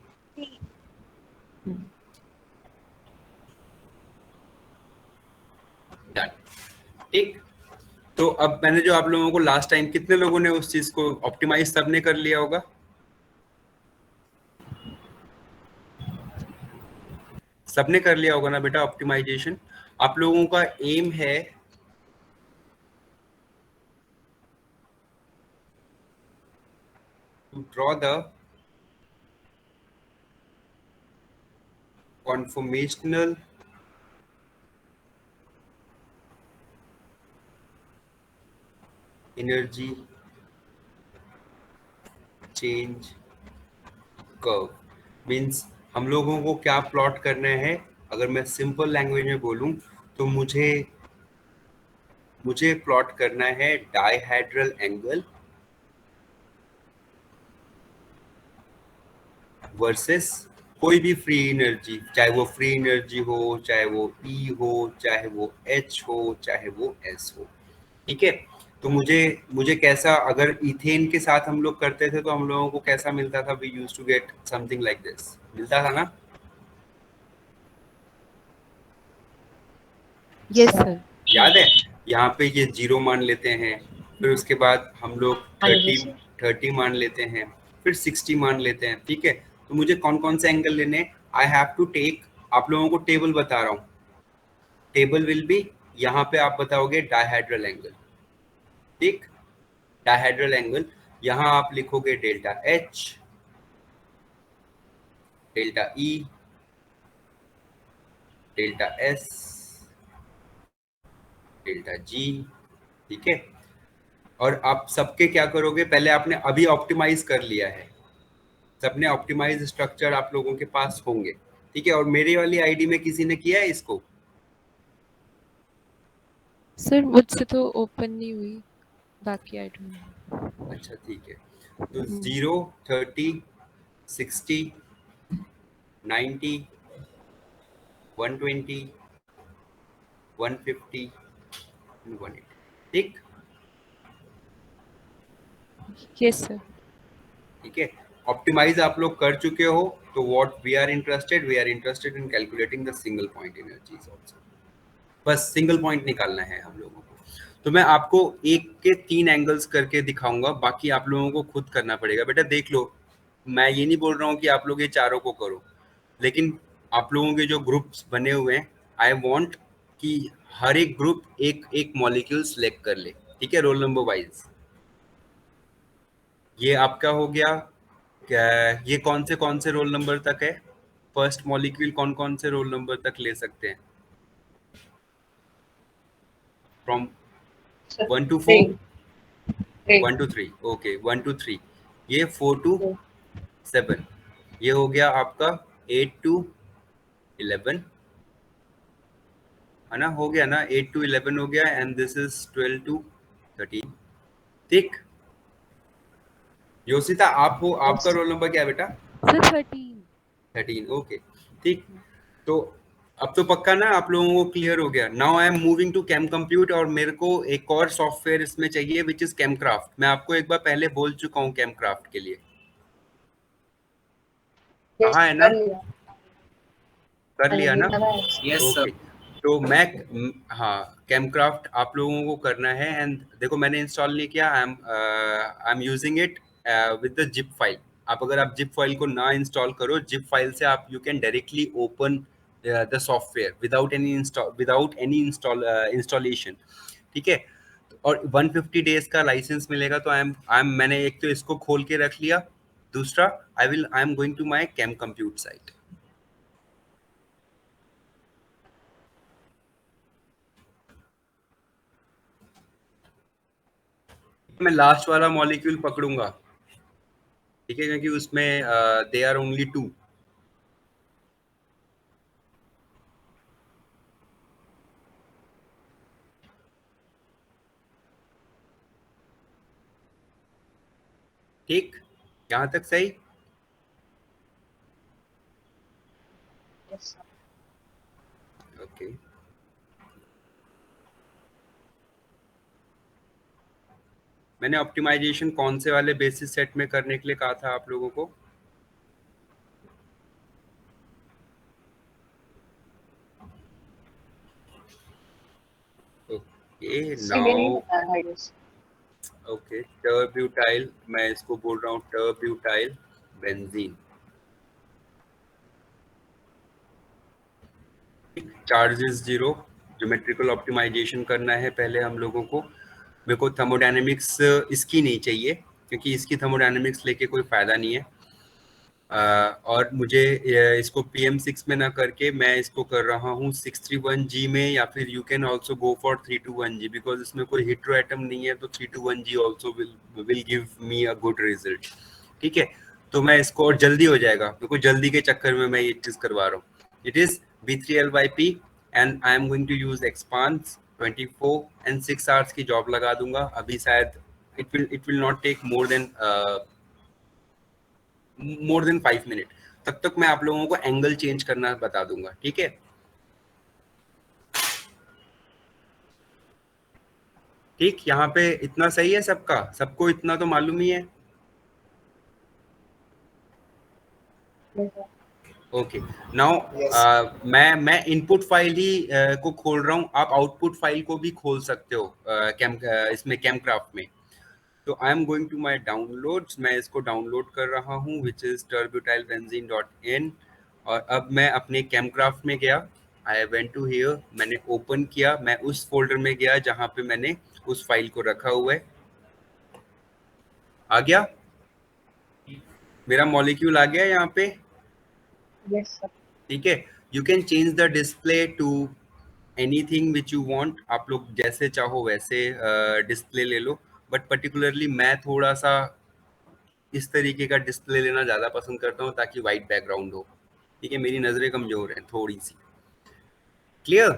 डन, ठीक। तो अब मैंने जो आप लोगों को लास्ट टाइम, कितने लोगों ने उस चीज को ऑप्टिमाइज सबने कर लिया होगा? सबने कर लिया होगा ना बेटा ऑप्टिमाइजेशन? आप लोगों का एम है to draw the conformational energy change curve, means हम लोगों को क्या प्लॉट करना है, अगर मैं सिंपल लैंग्वेज में बोलूं तो मुझे प्लॉट करना है डायहेड्रल एंगल वर्सेस कोई भी फ्री एनर्जी, चाहे वो फ्री एनर्जी हो, चाहे वो E हो, चाहे वो H हो, चाहे वो S हो। ठीक है, तो मुझे कैसा, अगर इथेन के साथ हम लोग करते थे तो हम लोगों को कैसा मिलता था, we used to get something like this, मिलता था ना? Yes sir. याद है? यहाँ पे ये 0 मान लेते हैं, फिर उसके बाद हम लोग हाँ जी 30 मान लेते हैं, फिर 60 मान लेते हैं। ठीक है, तो मुझे कौन कौन से एंगल लेने, आई हैव टू टेक, आप लोगों को टेबल बता रहा हूँ, टेबल विल बी, यहाँ पे आप बताओगे डायहेड्रल एंगल। ठीक, डायहेड्रल एंगल, यहाँ आप लिखोगे delta H, delta E, delta S, delta G। ठीक है, और आप सबके क्या करोगे, पहले आपने अभी ऑप्टिमाइज कर लिया है, सबने ऑप्टिमाइज स्ट्रक्चर आप लोगों के पास होंगे। ठीक है, और मेरी वाली आईडी में किसी ने किया है इसको? सर मुझसे तो ओपन नहीं हुई, बाकी आई डोंट नो। अच्छा ठीक है, तो 0, 30, 60, 90, 120, 150, 180। ठीक, यस सर। ठीक है, ऑप्टिमाइज आप लोग कर चुके हो, तो what we are interested in calculating the single point energies also. बस सिंगल पॉइंट निकालना है हम लोगों को। तो मैं आपको एक के 3 एंगल्स करके दिखाऊंगा, बाकी आप लोगों को खुद करना पड़ेगा। बेटा देख लो, मैं ये नहीं बोल रहा हूँ कि आप लोग ये चारों को करो, लेकिन आप लोगों के जो ग्रुप्स बने हुए हैं, आई वांट कि हर एक ग्रुप एक एक मॉलिक्यूल सिलेक्ट कर ले। ठीक है, रोल नंबर वाइज। ये आपका हो गया क्या? ये कौन से रोल नंबर तक है? फर्स्ट मॉलिक्यूल कौन कौन से रोल नंबर तक ले सकते हैं? From 1 to 4, 1 to 3, okay 1 to 3, ये 4 to 7, ये हो गया आपका 8 to 11, है ना? हो गया ना, 8 to 11 हो गया, एंड दिस इज 12 to 13। ठीक, योशिता आप हो, आपका रोल नंबर क्या है बेटा? सर 13। 13, ओके ठीक। तो अब तो पक्का ना आप लोगों को क्लियर हो गया। Now I am moving to ChemCompute, और मेरे को एक और सॉफ्टवेयर इसमें चाहिए विच इज कैमक्राफ्ट। मैं आपको एक बार पहले बोल चुका हूँ कैमक्राफ्ट के लिए, कहाँ है ना? कर लिया ना? Yes okay, sir. तो मैं हाँ, कैमक्राफ्ट आप लोगों को करना है। एंड देखो मैंने इंस्टॉल नहीं किया, I am using it with the zip file. अगर आप जिप फाइल को ना इंस्टॉल करो, जिप फाइल से आप you can directly open the software without any installation. ठीक है, और 150 डेज का लाइसेंस मिलेगा। तो मैंने एक तो इसको खोल के रख लिया, दूसरा I am going to my ChemCompute site. मैं लास्ट वाला मॉलिक्यूल पकड़ूंगा, ठीक है, क्योंकि उसमें दे आर ओनली 2। ठीक, यहाँ तक सही? ओके, मैंने ऑप्टिमाइजेशन कौन से वाले बेसिस सेट में करने के लिए कहा था आप लोगों को? ओके, नाउ ओके, टर्ब्यूटाइल, मैं इसको बोल रहा हूँ टर्ब्यूटाइल बेंजीन। चार्जेस 0, ज्योमेट्रिकल ऑप्टिमाइजेशन करना है पहले हम लोगों को। मेरे को थर्मोडायनेमिक्स इसकी नहीं चाहिए, क्योंकि इसकी थर्मोडायनेमिक्स लेके कोई फायदा नहीं है। और मुझे इसको PM6 में ना करके मैं इसको कर रहा हूँ 631G में, या फिर you can also go for 321G, because इसमें कोई हेटेरो एटम नहीं है, तो 321G also will give me a good result. ठीक है, तो मैं इसको, और जल्दी हो जाएगा, बिल्कुल जल्दी के चक्कर में मैं ये चीज करवा रहा हूँ। It is B3LYP and I am going to use expanse 24 and 6 hours की जॉब लगा दूंगा अभी शायद। It will not take more than 5 minute. तब तक मैं आप लोगों को एंगल चेंज करना बता दूंगा, ठीक है? ठीक, यहाँ पे इतना सही है सबका, सबको इतना तो मालूम ही है। Yes, sir. Okay, now Yes. मैं इनपुट फाइल ही को खोल रहा हूँ, आप आउटपुट फाइल को भी खोल सकते हो इसमें कैमक्राफ्ट में। तो I am going to my downloads, मैं इसको डाउनलोड कर रहा हूँ विच इज turbutylbenzene.in। और अब मैं अपने कैमक्राफ्ट में गया, आई वेंट टू हियर, मैंने ओपन किया, मैं उस फोल्डर में गया जहाँ पे मैंने उस फाइल को रखा हुआ है। आ गया मेरा मॉलिक्यूल, आ गया यहाँ पे, Yes, sir. ठीक है? You can change the display to anything which you want, आप लोग जैसे चाहो वैसे डिस्प्ले ले लो, बट पर्टिकुलरली मैं थोड़ा सा इस तरीके का डिस्प्ले लेना ज़्यादा पसंद करता हूँ ताकि वाइट बैकग्राउंड हो, ठीक है? मेरी नज़रें कमज़ोर हैं थोड़ी सी। क्लियर?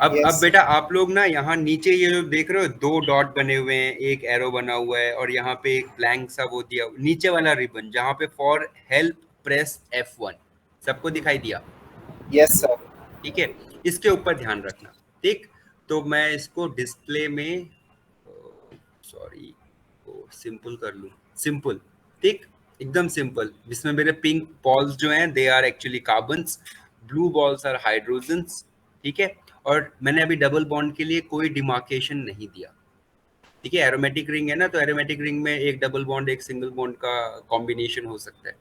अब Yes, बेटा आप लोग ना यहाँ नीचे ये जो देख रहे हो, 2 डॉट बने हुए हैं, एक एरो बना हुआ है, और यहाँ पे एक ब्लैंक सा वो दिया, नीचे वाला रिबन जहाँ पे फॉर हेल्प प्रेस F1, सबको दिखाई दिया? yes, sir. ठीक है, इसके ऊपर ध्यान रखना। ठीक, तो मैं इसको डिस्प्ले में, सॉरी, सिंपल कर लूँ, सिंपल, ठीक, एकदम सिंपल, जिसमें मेरे पिंक बॉल्स जो हैं they are actually carbons, blue balls are hydrogens, ठीक है? और मैंने अभी डबल बॉन्ड के लिए कोई डिमार्केशन नहीं दिया, ठीक है? एरोमेटिक रिंग है ना, तो एरोमेटिक रिंग में एक डबल बॉन्ड एक सिंगल बॉन्ड का कॉम्बिनेशन हो सकता है,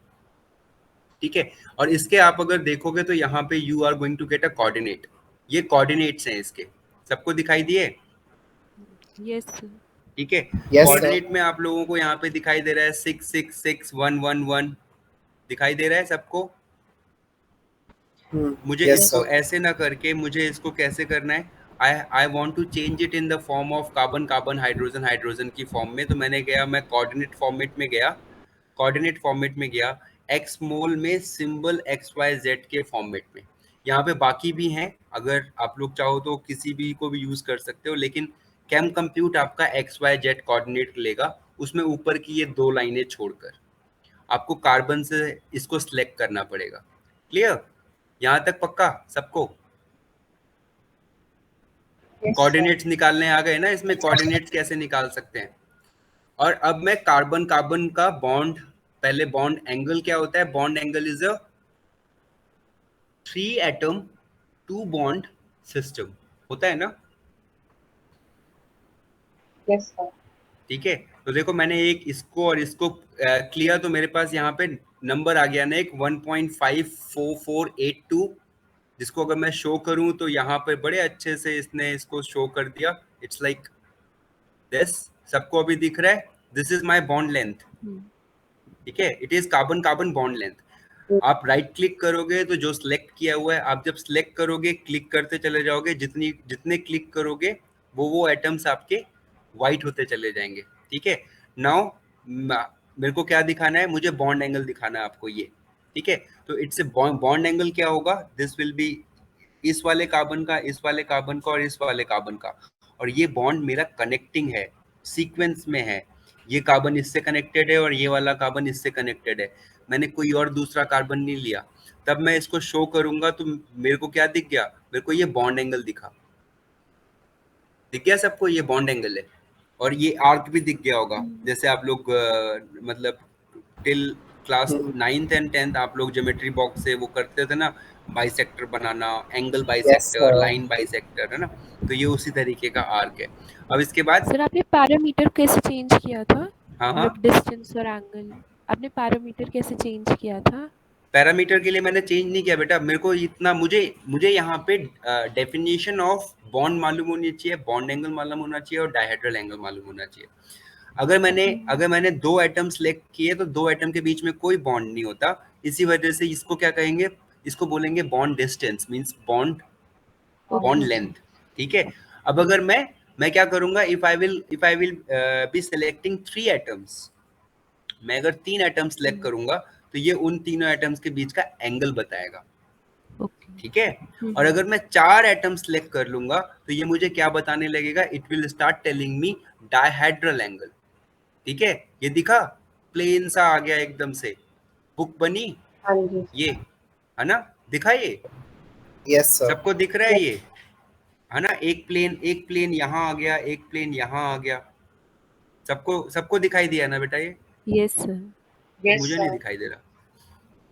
ठीक है? और इसके आप अगर देखोगे तो यहाँ पे you are going to get a coordinate, ये कोऑर्डिनेट्स हैं इसके, सबको दिखाई दिए? Yes, sir. ठीक है, Yes, sir. कोऑर्डिनेट में आप लोगों को यहाँ पे दिखाई दे रहा है 666111, दिखाई दे रहा है सबको? मुझे Yes, इसको sir. ऐसे ना करके, मुझे इसको कैसे करना है, I want to change it in the form of carbon carbon hydrogen hydrogen की फॉर्म में। तो मैंने गया, मैं कोऑर्डिनेट फॉर्मेट में गया, कोऑर्डिनेट फॉर्मेट में गया, एक्स मोल में सिंबल XYZ के फॉर्मेट में। यहाँ पे बाकी भी हैं, अगर आप लोग चाहो तो किसी भी को भी यूज कर सकते हो, लेकिन कैम कंप्यूट आपका XYZ कोऑर्डिनेट लेगा, उसमें ऊपर की ये 2 लाइनें छोड़कर आपको कार्बन से इसको सिलेक्ट करना पड़ेगा। क्लियर? यहाँ तक पक्का सबको? Yes, sir. कोऑर्डिनेट्स निकालने आ गए ना, इसमें कोऑर्डिनेट्स कैसे निकाल सकते हैं? और अब मैं कार्बन कार्बन का बॉन्ड, पहले बॉन्ड एंगल क्या होता है? Bond angle is a 3 atom 2 bond system, होता है ना? Yes, sir. ठीक है, तो देखो मैंने एक इसको और इसको क्लियर, तो मेरे पास यहाँ पे नंबर आ गया ना एक 1.54482, जिसको अगर मैं शो करूं तो यहाँ पे बड़े अच्छे से इसने इसको शो कर दिया। इट्स लाइक दिस, सबको अभी दिख रहा है? This is my bond length, ठीक है? It is carbon carbon bond length. आप राइट क्लिक करोगे तो जो सिलेक्ट किया हुआ है, आप जब सिलेक्ट करोगे क्लिक करते चले जाओगे, जितने क्लिक करोगे वो एटम्स आपके वाइट होते चले जाएंगे, ठीक है? नाउ मेरे को क्या दिखाना है? मुझे बॉन्ड एंगल दिखाना है आपको, ये, ठीक है? तो इट्स ए बॉन्ड एंगल क्या होगा? दिस विल बी इस वाले कार्बन का, इस वाले कार्बन का और इस वाले कार्बन का, और ये बॉन्ड मेरा कनेक्टिंग है, सीक्वेंस में है, ये कार्बन इससे कनेक्टेड है और ये वाला कार्बन इससे कनेक्टेड है, मैंने कोई और दूसरा कार्बन नहीं लिया। तब मैं इसको शो करूंगा तो मेरे को क्या दिख गया? मेरे को ये बॉन्ड एंगल दिखा, दिख गया सबको? ये बॉन्ड एंगल है, और ये आर्क भी दिख गया होगा, जैसे आप लोग मतलब till class 9th and 10th आप लोग ज्योमेट्री बॉक्स से वो करते थे ना, बाइसेक्टर बनाना, angle Yes, bisector, sir. Line bisector, है ना? तो ये उसी तरीके का आर्क है। अब इसके बाद, सर आपने पैरामीटर कैसे चेंज किया था? हाँ मतलब डिस्टेंस और एंगल, आपने पैरामीटर कैसे चेंज किया था? पैरामीटर के लिए मैंने चेंज नहीं किया बेटा, मेरे को इतना, मुझे यहाँ पे डेफिनेशन ऑफ बॉन्ड मालूम होनी चाहिए, बॉन्ड एंगल मालूम होना चाहिए और डायहेड्रल एंगल मालूम होना चाहिए। अगर मैंने 2 एटम सेलेक्ट किए तो 2 एटम के बीच में कोई बॉन्ड नहीं होता, इसी वजह से इसको क्या कहेंगे? इसको बोलेंगे bond distance, means bond okay length, ठीक है? अब अगर मैं क्या करूंगा, if I will be selecting 3 atoms, मैं अगर 3 एटम सेलेक्ट करूंगा तो ये उन तीनों एटम्स के बीच का एंगल बताएगा, ओके। ठीक है। और अगर मैं 4 एटम सेलेक्ट कर लूंगा तो ये मुझे क्या बताने लगेगा, it will start telling me dihedral angle, ठीक है। ये दिखा, प्लेन सा आ गया एकदम से, बुक बनी हाँ जी। ये, है ना, दिखा ये, Yes, sir. सबको दिख रहा है ये, है ना। एक प्लेन यहाँ आ गया, एक प्लेन यहाँ आ गया, सबको सबको दिखाई दिया ना बेटा ये, यस सर। यस मुझे नहीं सर। दिखाई दे रहा,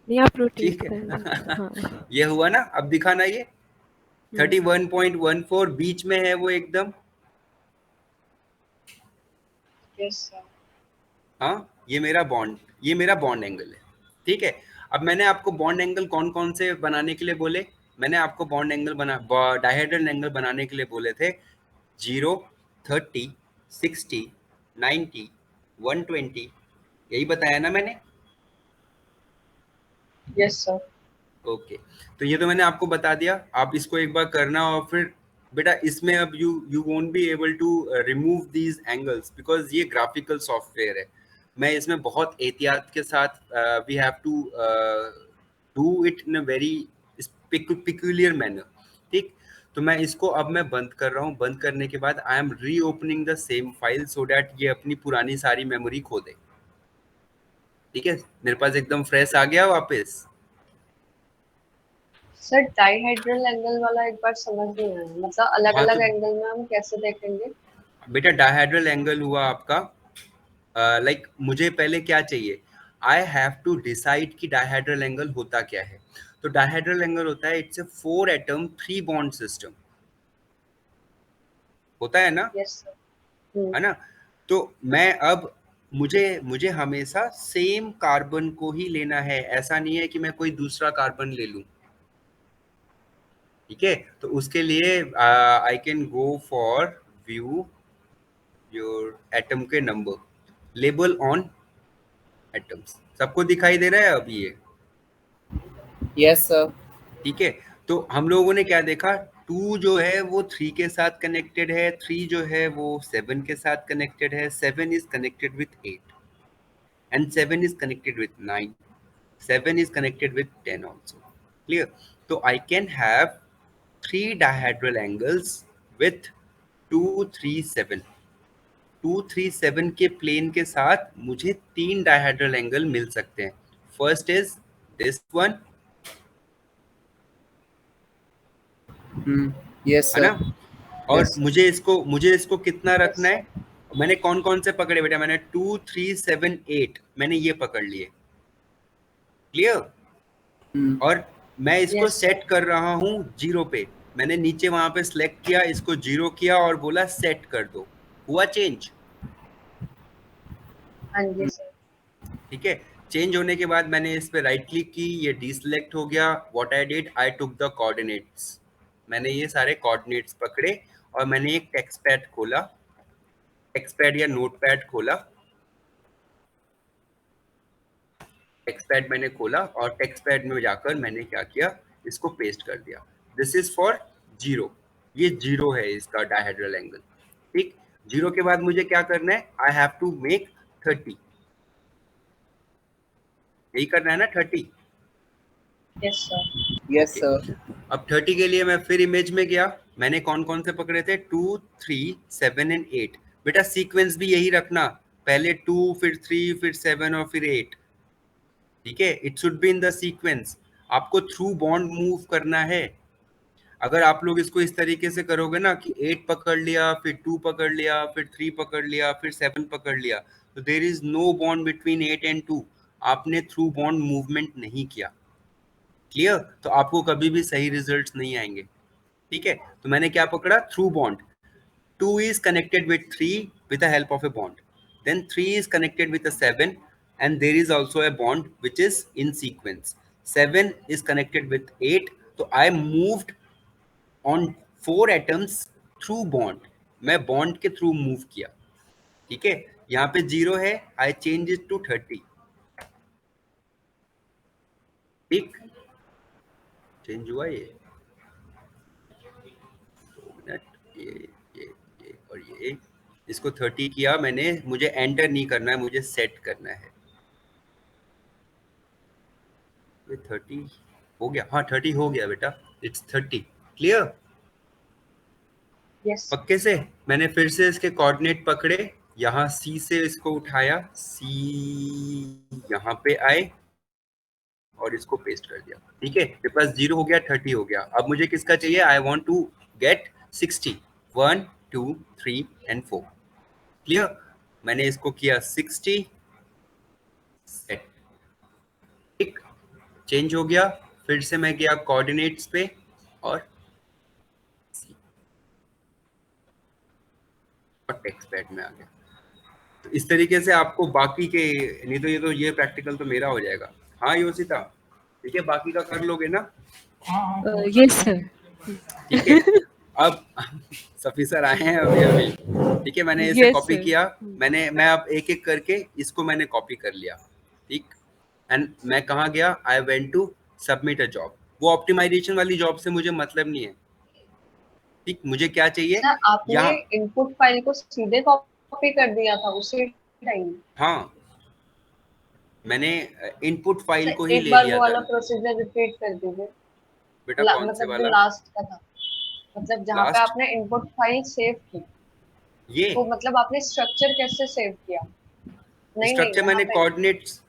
नहीं, आप रोटेट ठीक कर दीजिए। है। हाँ। ये हुआ ना, अब दिखा ना ये 31.14 बीच में है वो एकदम, यस सर। हाँ, ये मेरा बॉन्ड एंगल है, ठीक है। अब मैंने आपको बॉन्ड एंगल कौन कौन से बनाने के लिए बोले, मैंने आपको बॉन्ड एंगल डायहेड्रल एंगल बनाने के लिए बोले थे 0, 30, 60, 90, 120, यही बताया ना मैंने। Yes sir. ओके, तो ये तो मैंने आपको बता दिया, आप इसको एक बार करना, और फिर बेटा इसमें अब you won't be able to remove these angles because ये ग्राफिकल सॉफ्टवेयर है। मैं इसमें बहुत एहतियात के साथ we have to do it in a very peculiar manner, ठीक। तो मैं इसको अब मैं बंद कर रहा हूँ, बंद करने के बाद आई एम री opening the same file so that ये अपनी पुरानी सारी मेमोरी खो दे, ठीक है। मेरे पास एकदम फ्रेश आ गया वापस। सर डाइहेड्रल एंगल वाला एक बार समझ नहीं आया, मतलब अलग हाँ, अलग तो एंगल में हम कैसे देखेंगे? बेटा डायहेड्रल एंगल हुआ आपका, लाइक मुझे पहले क्या चाहिए, आई हैव टू डिसाइड कि डायहेड्रल एंगल होता क्या है। तो डायहेड्रल एंगल होता है, it's a 4 atom 3 bond system, होता है ना, यस सर। है ना। तो मैं अब मुझे मुझे हमेशा सेम कार्बन को ही लेना है, ऐसा नहीं है कि मैं कोई दूसरा कार्बन ले लूं, ठीक है। तो उसके लिए I can go for view your atom के नंबर, लेबल ऑन एटम्स, सबको दिखाई दे रहा है अभी ये, Yes, sir. ठीक है। तो हम लोगों ने क्या देखा, 2 जो है वो 3 के साथ कनेक्टेड है, 3 जो है वो 7 के साथ कनेक्टेड है, 7 is connected with 8 and 7 is connected with 9, 7 is connected with 10 also, clear। तो I can have 3 dihedral angles with 237, 237 के प्लेन के साथ मुझे 3 डायहेड्रल एंगल मिल सकते हैं। First is this one, Yes, है ना। sir. और Yes, sir. मुझे इसको कितना यस रखना सर। है, मैंने कौन कौन से पकड़े बेटा, मैंने 2, 3, 7, 8 मैंने ये पकड़ लिए, क्लियर। और मैं इसको यस सर। सेट कर रहा हूँ 0 पे, मैंने नीचे वहां पे सिलेक्ट किया, इसको 0 किया और बोला सेट कर दो, हुआ चेंज, हाँ जी सर। ठीक है। चेंज होने के बाद मैंने इस पे राइट क्लिक की, ये डीसेलेक्ट हो गया, what I did, I took the coordinates, मैंने ये सारे कोऑर्डिनेट्स पकड़े और मैंने एक टेक्स्ट पैड खोला, टेक्स्ट पैड या नोट पैड खोला, टेक्स्ट पैड मैंने खोला और टेक्स्ट पैड में जाकर मैंने क्या किया, इसको पेस्ट कर दिया, दिस इज फॉर 0, ये 0 है इसका डायहेड्रल एंगल, ठीक। 0 के बाद मुझे क्या करना है, आई हैव टू मेक 30, यही करना है ना 30, yes sir. Yes, okay. sir. अब 30 के लिए मैं फिर इमेज में गया, मैंने कौन कौन से पकड़े थे, 2, 3, 7 एंड 8, बेटा सीक्वेंस भी यही रखना, पहले 2 फिर 3 फिर 7 और फिर 8, ठीक है। It should be in the sequence, आपको थ्रू बॉन्ड मूव करना है। अगर आप लोग इसको इस तरीके से करोगे ना कि 8 पकड़ लिया, फिर 2 पकड़ लिया, फिर 3 पकड़ लिया, फिर 7 पकड़ लिया, तो there is no bond between 8 and 2, आपने थ्रू बॉन्ड मूवमेंट नहीं किया, क्लियर। तो आपको कभी भी सही रिजल्ट्स नहीं आएंगे, ठीक है। तो मैंने क्या पकड़ा, through bond, 2 is connected with 3 with the help of a bond, then 3 is connected with a 7 and there is also a bond which is in sequence, 7 is connected with 8, so I moved on 4 atoms through bond, मैं bond के through move किया, ठीक है। यहाँ पे 0 है, I change it to 30, ठीक, change हुआ ये, 2 मिनट, ये और ये, इसको 30 किया मैंने, मुझे एंटर नहीं करना है, मुझे सेट करना है, ये 30 हो गया, हाँ 30 हो गया बेटा, इट्स 30। क्लियर? यस पक्के से? मैंने फिर से इसके कोऑर्डिनेट पकड़े, यहाँ सी से इसको उठाया, सी यहाँ पे आए और इसको पेस्ट कर दिया। ठीक है, मेरे पास 0 हो गया, 30 हो गया। अब मुझे किसका चाहिए? I want to get 60, 1 2 3 and 4। Clear? मैंने इसको किया 60 सेट, ठीक, चेंज हो गया। फिर से मैं गया कोऑर्डिनेट्स पे और टेक्स्ट पैड में आ गया। तो इस तरीके से आपको बाकी के, नहीं तो ये प्रैक्टिकल तो मेरा हो जाएगा। हाँ योशिता, ठीक है, बाकी का कर लोगे ना? Yes, sir. ठीक है। अब सफी सर आए हैं अभी अभी। ठीक है, मैंने इसे Yes, कॉपी sir. किया, मैं अब एक एक करके इसको मैंने कॉपी कर लिया। ठीक, एंड मैं कहाँ गया? I went to submit a job. वो ऑप्टिमाइजेशन वाली जॉब से मुझे मतलब नहीं है। ठीक, मुझे क्या चाहिए सर, आपने यहाँ? इनपुट फाइल को सीधे कॉपी कर दिया था उसी टाइम? हाँ, मैंने इनपुट फाइल को सर, ही एक ले बार लिया वो था। वाला प्रोसीजर रिपीट कर दीजिए। बेटा कौन से मतलब जो वाला? लास्ट का था, मतलब जहाँ पे लास्ट? आपने इनपुट फाइल सेव की, ये तो मतलब आपने स्ट्रक्चर कैसे सेव किया? नहीं नहीं, स्ट्रक्चर यहाँ मैंने पे। कोऑर्डिनेट्स,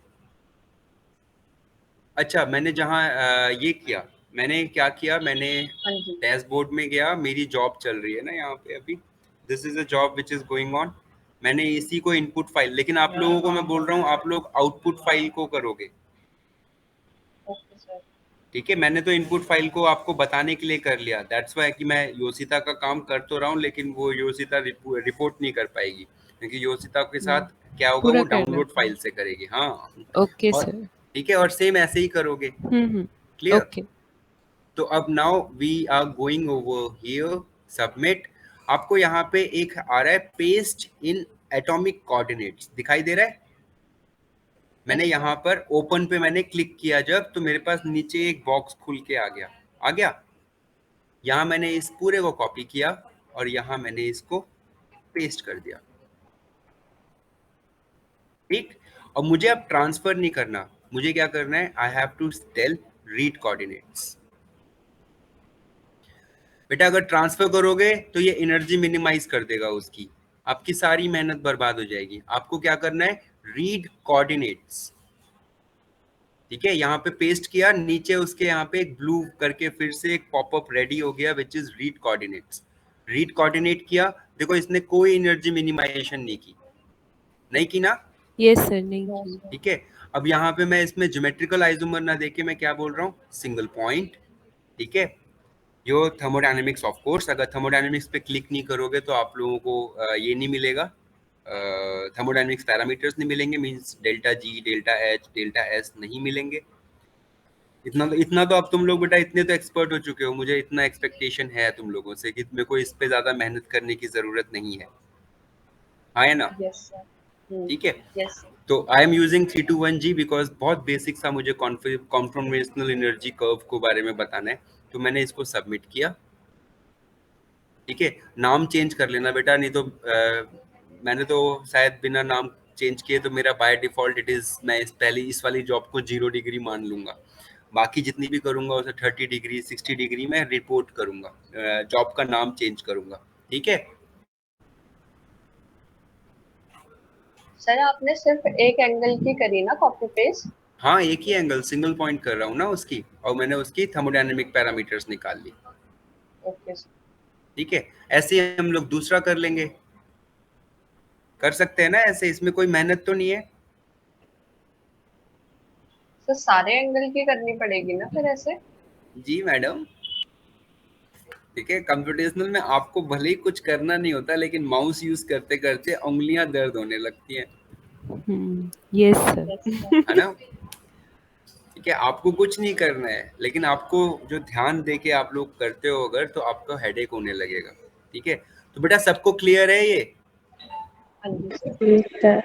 अच्छा मैंने जहाँ ये किया, मैंने क्या किया, मैंने हाँ जी। डैशबोर्ड में गया, मेरी जॉब चल रही है ना यहाँ पे अभी, this is a job which is going on. मैंने इसी को इनपुट फाइल, लेकिन आप लोगों को मैं बोल रहा हूँ आप लोग आउटपुट फाइल को करोगे। Okay sir. ठीक है, मैंने तो इनपुट फाइल को आपको बताने के लिए कर लिया, दैट्स वाई कि मैं योशिता का काम कर तो रहा हूँ, लेकिन वो योशिता रिपोर्ट नहीं कर पाएगी, क्योंकि योशिता के साथ क्या होगा, पूरा वो करना डाउनलोड था। फाइल से करेगी। हाँ, Okay, और sir. ठीक है, और सेम ऐसे ही करोगे। Mm-hmm. क्लियर? Okay. तो अब now we are going over here, submit. आपको यहाँ पे एक आ रहा है पेस्ट इन एटॉमिक कोऑर्डिनेट्स, दिखाई दे रहा है? मैंने Yes, sir. यहाँ पर ओपन पे मैंने क्लिक किया जब, तो मेरे पास नीचे एक बॉक्स खुल के आ गया। यहाँ मैंने इस पूरे को कॉपी किया और यहाँ मैंने इसको पेस्ट कर दिया। ठीक, और मुझे अब ट्रांसफर नहीं करना, मुझे क्या करना है? I have to tell read coordinates. बेटा अगर ट्रांसफर करोगे तो ये एनर्जी मिनिमाइज कर देगा उसकी, आपकी सारी मेहनत बर्बाद हो जाएगी। आपको क्या करना है? Read coordinates. ठीक है, यहाँ पे पेस्ट किया, नीचे उसके यहाँ पे एक ब्लू करके फिर से एक पॉपअप रेडी हो गया which is read coordinates. Read coordinate किया, देखो इसने कोई एनर्जी मिनिमाइजेशन नहीं की ना? Yes, sir. नहीं No, की. sir. ठीक है, अब यहाँ पे मैं इसमें ज्योमेट्रिकल आइसोमर ना देके मैं क्या बोल रहा हूँ? Single point. ठीक है, जो थर्मोडायनेमिक्स, ऑफ कोर्स अगर थर्मोडायनेमिक्स पे क्लिक नहीं करोगे तो आप लोगों को ये नहीं मिलेगा, थर्मोडायनेमिक्स पैरामीटर्स नहीं मिलेंगे, means delta G, delta H, delta S नहीं मिलेंगे। इतना तो अब तुम लोग बेटा इतने तो एक्सपर्ट हो चुके हो, मुझे इतना एक्सपेक्टेशन है तुम लोगों से कि मेरे को इस पे ज्यादा मेहनत करने की जरूरत नहीं है। हाँ है ना? Yes, sir. ठीक है, Yes, sir. तो I am using 321G because बहुत बेसिक सा मुझे कॉन्फॉर्मेशनल एनर्जी कर्व को बारे में बताना है। तो मैंने इसको सबमिट किया। ठीक है, नाम चेंज कर लेना बेटा, नहीं तो मैंने तो शायद बिना नाम चेंज किए तो मेरा बाय डिफॉल्ट इट इज, मैं इस वाली जॉब को 0 डिग्री मान लूंगा, बाकी जितनी भी करूंगा उसे 30 डिग्री 60 डिग्री में रिपोर्ट करूंगा, जॉब का नाम चेंज करूंगा। ठीक है, सर, आपने सिर्फ एक एंगल की करी ना कॉपी पेस्ट? हाँ एक ही एंगल सिंगल पॉइंट कर रहा हूँ ना उसकी, और मैंने उसकी थर्मोडायनेमिक पैरामीटर्स निकाल ली। Okay sir. ठीक है, ऐसे ही हम लोग दूसरा कर लेंगे, कर सकते हैं ना ऐसे, इसमें कोई मेहनत तो नहीं है। सर, सारे एंगल की करनी पड़ेगी ना फिर ऐसे? जी मैडम, ठीक है, कंप्यूटेशनल में आपको भले ही कुछ करना नहीं होता, लेकिन माउस यूज करते करते उंगलियां दर्द होने लगती हैं, Yes, sir. Yes, sir. है ना? ठीक है, आपको कुछ नहीं करना है, लेकिन आपको जो ध्यान दे के आप लोग करते हो अगर, तो आपका हेडेक होने लगेगा। ठीक है, तो बेटा सबको क्लियर है ये? हाँ जी सर। Yes, sir.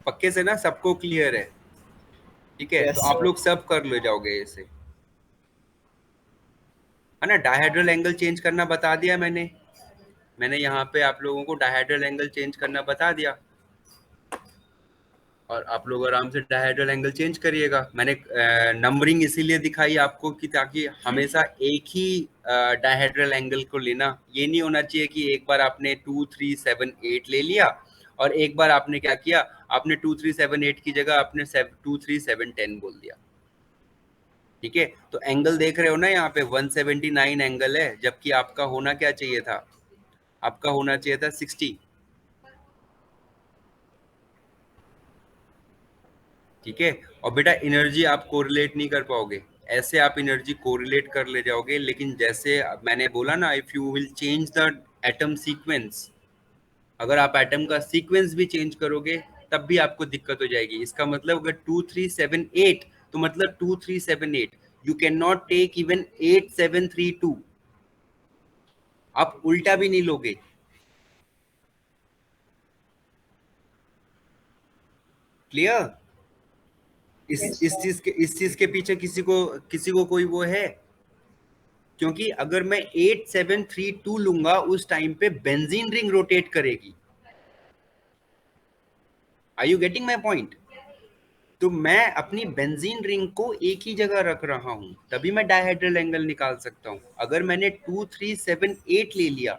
पक्के से ना सबको क्लियर है? ठीक है, तो Yes, आप लोग सब कर ले जाओगे इसे, है ना? डायहेड्रल एंगल चेंज करना बता दिया मैंने यहाँ पे आप लोगों को डायहेड्रल एंगल चेंज करना बता दिया। और आप लोग आराम से डायहेड्रल एंगल चेंज करिएगा। मैंने नंबरिंग इसीलिए दिखाई आपको कि ताकि हमेशा एक ही डायहेड्रल एंगल को लेना, ये नहीं होना चाहिए कि एक बार आपने 2 3 7 8 ले लिया और एक बार आपने क्या किया, आपने 2 3 7 8 की जगह आपने 2 3 7 10 बोल दिया। ठीक है, तो एंगल देख रहे हो ना, यहाँ पे 179 एंगल है, जबकि आपका होना क्या चाहिए था, आपका होना चाहिए था 60। ठीक है, और बेटा एनर्जी आप कोरिलेट नहीं कर पाओगे, ऐसे आप एनर्जी कोरिलेट कर ले जाओगे, लेकिन जैसे मैंने बोला ना, if you will change the atom sequence, अगर आप एटम का सीक्वेंस भी चेंज करोगे तब भी आपको दिक्कत हो जाएगी। इसका मतलब अगर 2 3 7 8 तो मतलब 2 3 7 8, you can not take even 8 7 3 2, आप उल्टा भी नहीं लोगे। क्लियर? Yes, इस sir. चीज के पीछे किसी को कोई वो है? क्योंकि अगर मैं 8 7 3 2 लूंगा उस टाइम पे बेंजीन रिंग रोटेट करेगी। Are you getting my point? तो मैं अपनी बेंजीन रिंग को एक ही जगह रख रहा हूं, तभी मैं डायहेड्रल एंगल निकाल सकता हूं। अगर मैंने 2 3 7 8 ले लिया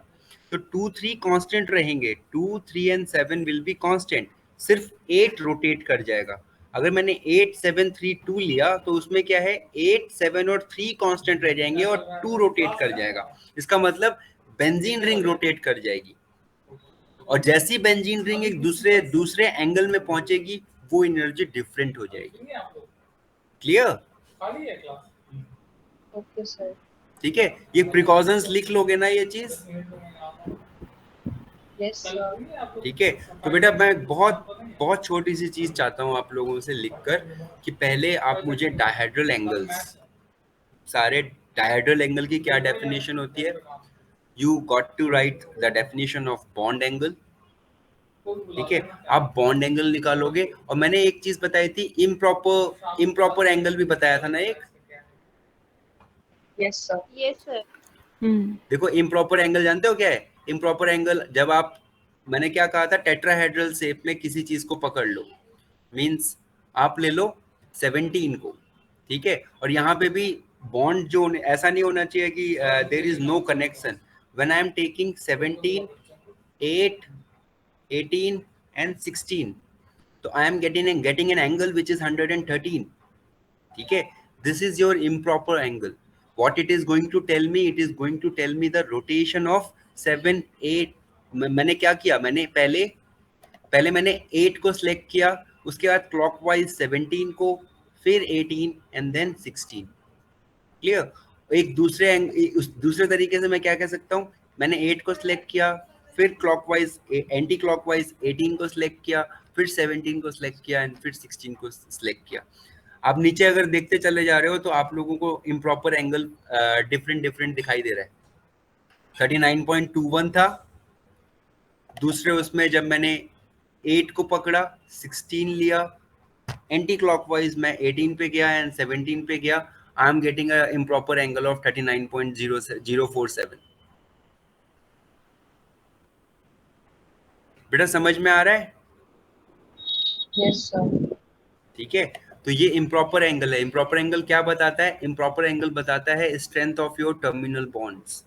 तो 2 3 कांस्टेंट रहेंगे, 2 3 एंड 7 विल बी कांस्टेंट, सिर्फ 8 रोटेट कर जाएगा। अगर मैंने 8 7 3 2 लिया तो उसमें क्या है, 8 7 और 3 कांस्टेंट रह जाएंगे और 2 रोटेट कर जाएगा। इसका मतलब बेंजीन रिंग रोटेट कर जाएगी, और जैसी बेंजीन रिंग एक दूसरे दूसरे एंगल में पहुंचेगी वो एनर्जी डिफरेंट हो जाएगी। क्लियर? Okay, sir. ठीक है, ये प्रिकॉशंस लिख लोगे ना ये चीज? Yes, sir. ठीक है, तो बेटा मैं बहुत बहुत छोटी सी चीज चाहता हूँ आप लोगों से लिखकर, कि पहले आप मुझे डायहेड्रल एंगल्स, सारे डायहेड्रल एंगल की क्या डेफिनेशन होती है, you got to write the definition of bond angle. ठीक है, आप बॉन्ड एंगल निकालोगे, और मैंने एक चीज बताई थी, इम्प्रॉपर एंगल भी बताया था ना एक। Yes, sir. Yes, sir. देखो इम्प्रॉपर एंगल जानते हो क्या है? इम्प्रॉपर एंगल, जब आप, मैंने क्या कहा था, टेट्राहेड्रल शेप में किसी चीज को पकड़ लो, मींस आप ले लो 17 को, ठीक है, और यहाँ पे भी बॉन्ड जो ऐसा नहीं होना चाहिए कि there is no connection. When I am taking 17 8 18 and 16, तो I am getting an angle which is 113। ठीक है, this is your improper angle. What it is going to tell me, it is going to tell me the rotation of 7 8। मैंने क्या किया, मैंने पहले मैंने 8 को सिलेक्ट किया, उसके बाद क्लॉकवाइज 17 को, फिर 18 एंड देन 16। क्लियर? उस दूसरे तरीके से मैं क्या कह सकता हूँ, मैंने 8 को सिलेक्ट किया, फिर क्लॉकवाइज एंटी क्लॉकवाइज 18 को सिलेक्ट किया, फिर 17 को सिलेक्ट किया एंड फिर 16 को सिलेक्ट किया। आप नीचे अगर देखते चले जा रहे हो तो आप लोगों को इम्प्रॉपर एंगल डिफरेंट डिफरेंट दिखाई दे रहा है। 39.21 था, दूसरे उसमें जब मैंने 8 को पकड़ा, 16 लिया, एंटी क्लॉकवाइज मैं 18 पे गया एंड 17 पे गया, आई am getting a improper angle of 39.047। बेटा समझ में आ रहा है? Yes, sir. ठीक है, तो ये इम्प्रॉपर एंगल है। इम्प्रॉपर एंगल क्या बताता है? इम्प्रॉपर एंगल बताता है strength of your terminal bonds.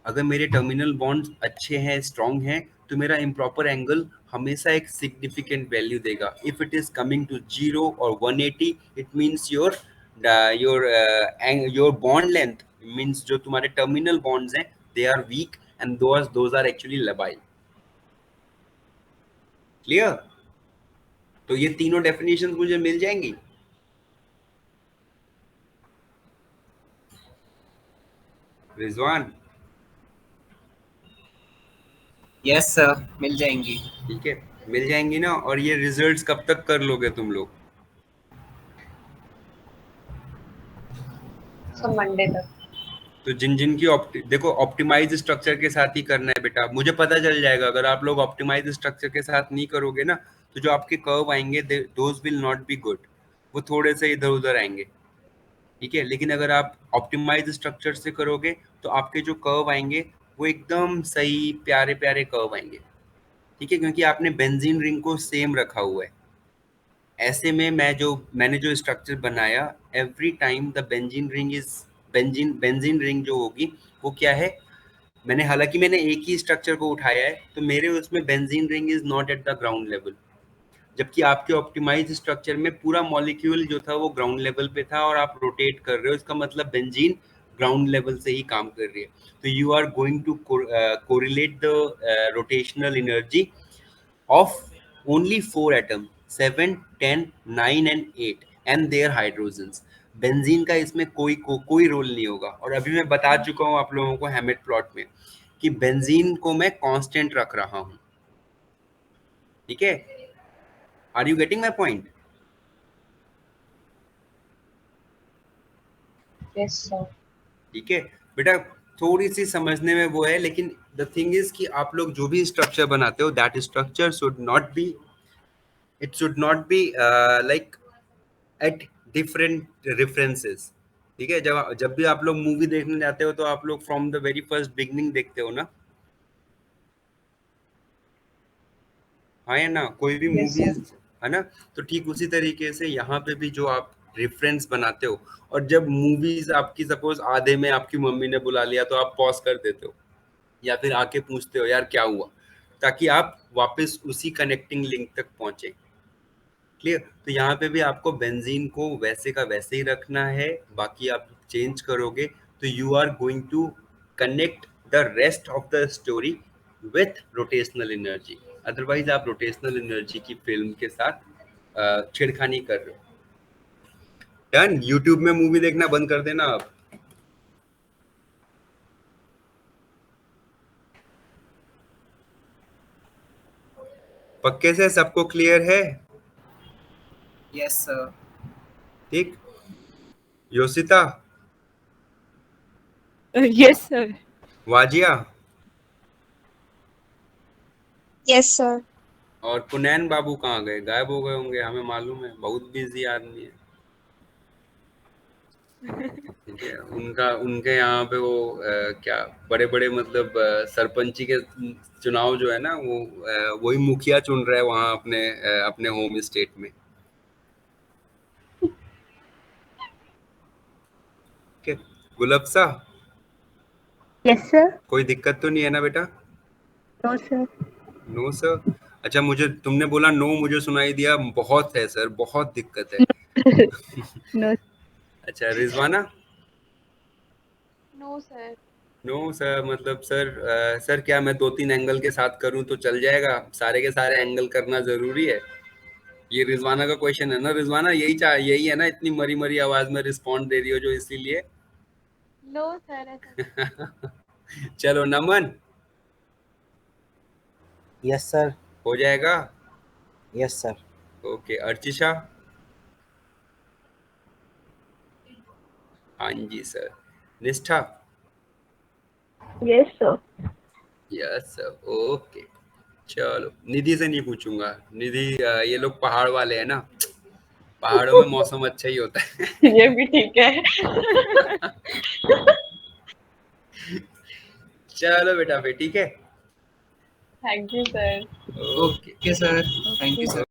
अगर मेरे टर्मिनल बॉन्ड्स अच्छे हैं, स्ट्रॉन्ग हैं, तो मेरा इम्प्रॉपर एंगल हमेशा एक सिग्निफिकेंट वैल्यू देगा। If it is coming to 0 और 180, it means your bond length, means जो तुम्हारे टर्मिनल बॉन्ड्स हैं, they are weak and those are actually labile. Clear? तो ये तीनों डेफिनेशन मुझे मिल जाएंगी। रिजवान, यस सर, मिल जाएंगी। ठीक है, मिल जाएंगी ना? और ये रिजल्ट्स कब तक कर लोगे तुम लोग? So Monday तक. तो जिन जिन की देखो ऑप्टिमाइज स्ट्रक्चर के साथ ही करना है बेटा, मुझे पता चल जाएगा। अगर आप लोग ऑप्टिमाइज स्ट्रक्चर के साथ नहीं करोगे ना, तो जो आपके कर्व आएंगे those will not be good, वो थोड़े से इधर उधर आएंगे। ठीक है, लेकिन अगर आप ऑप्टिमाइज स्ट्रक्चर से करोगे तो आपके जो कर्व आएंगे वो एकदम सही प्यारे प्यारे कर्व आएंगे। ठीक है, क्योंकि आपने बेंजीन रिंग को सेम रखा हुआ है। ऐसे में मैंने जो स्ट्रक्चर बनाया, every time the benzene ring जो होगी वो क्या है, हालांकि मैंने एक ही स्ट्रक्चर को उठाया है, तो मेरे उसमें benzene ring is not at the ground level, जबकि आपके ऑप्टिमाइज स्ट्रक्चर में पूरा मॉलिक्यूल जो था वो ग्राउंड लेवल पे था और आप रोटेट कर रहे हो, इसका मतलब बेंजीन ग्राउंड लेवल से ही काम कर रही है। तो you are going to correlate the rotational energy of only 4 atoms, 7, 10, 9 and 8 and their hydrogens। Benzene का इसमें कोई रोल नहीं होगा। और अभी मैं बता चुका हूँ आप लोगों को हैमिट प्लॉट में कि बेंजीन को मैं कांस्टेंट रख रहा हूँ, ठीक है? Are you getting my point? Yes sir. ठीक है बेटा, थोड़ी सी समझने में वो है, लेकिन द थिंग इज कि आप लोग जो भी स्ट्रक्चर बनाते हो, that structure should not be like at different references. ठीक है, जब भी आप लोग मूवी देखने जाते हो तो आप लोग from the very first beginning देखते हो ना, हाँ या ना? कोई भी Yes, sir. मूवीज है ना, तो ठीक उसी तरीके से यहाँ पे भी जो आप रेफरेंस बनाते हो, और जब मूवीज आपकी सपोज आधे में आपकी मम्मी ने बुला लिया तो आप पॉज कर देते हो या फिर आके पूछते हो यार क्या हुआ, ताकि आप वापस उसी कनेक्टिंग लिंक तक पहुंचे। क्लियर? तो यहाँ पे भी आपको बेंजीन को वैसे का वैसे ही रखना है, बाकी आप चेंज करोगे तो you are going to connect the rest of the story with rotational energy. Otherwise आप रोटेशनल एनर्जी की फिल्म के साथ छेड़खानी कर रहे हो। डन? यूट्यूब में मूवी देखना बंद कर देना आप। पक्के से सबको क्लियर है? Yes sir. ठीक, Yoshita, Yes, sir. Wajiya yes sir. और पुनैन बाबू कहाँ गए? गायब हो गए होंगे, हमें मालूम है, बहुत बिजी आदमी है। ठीक है, उनके यहाँ पे वो क्या बड़े बड़े मतलब सरपंची के चुनाव जो है ना, वो वही मुखिया चुन रहा है वहाँ अपने होम स्टेट में। ठीक है, गुलबसा, यस सर। कोई दिक्कत तो नहीं है ना बेटा? No sir. No sir? अच्छा, मुझे तुमने बोला नो, मुझे सुनाई दिया बहुत है सर, बहुत दिक्कत है। नो। अच्छा, Rizwana? No, sir. No sir मतलब सर क्या मैं 2-3 एंगल के साथ करूं तो चल जाएगा? सारे के सारे एंगल करना जरूरी है? ये रिजवाना का क्वेश्चन है ना? रिजवाना यही है ना, इतनी मरी मरी आवाज में रिस्पॉन्ड दे रही हो जो इसीलिए? No, sir. ऐसा चलो, नमन यस सर। हो जाएगा? Yes sir. ओके, अर्चिशा? हाँ जी सर। निष्ठा? Yes sir. Yes sir, okay. चलो, निधि से नहीं पूछूंगा। निधि ये लोग पहाड़ वाले हैं ना, पहाड़ों में मौसम अच्छा ही होता है। ये भी ठीक है। चलो बेटा, फिर ठीक है। Thank you sir. Okay okay sir, thank you sir.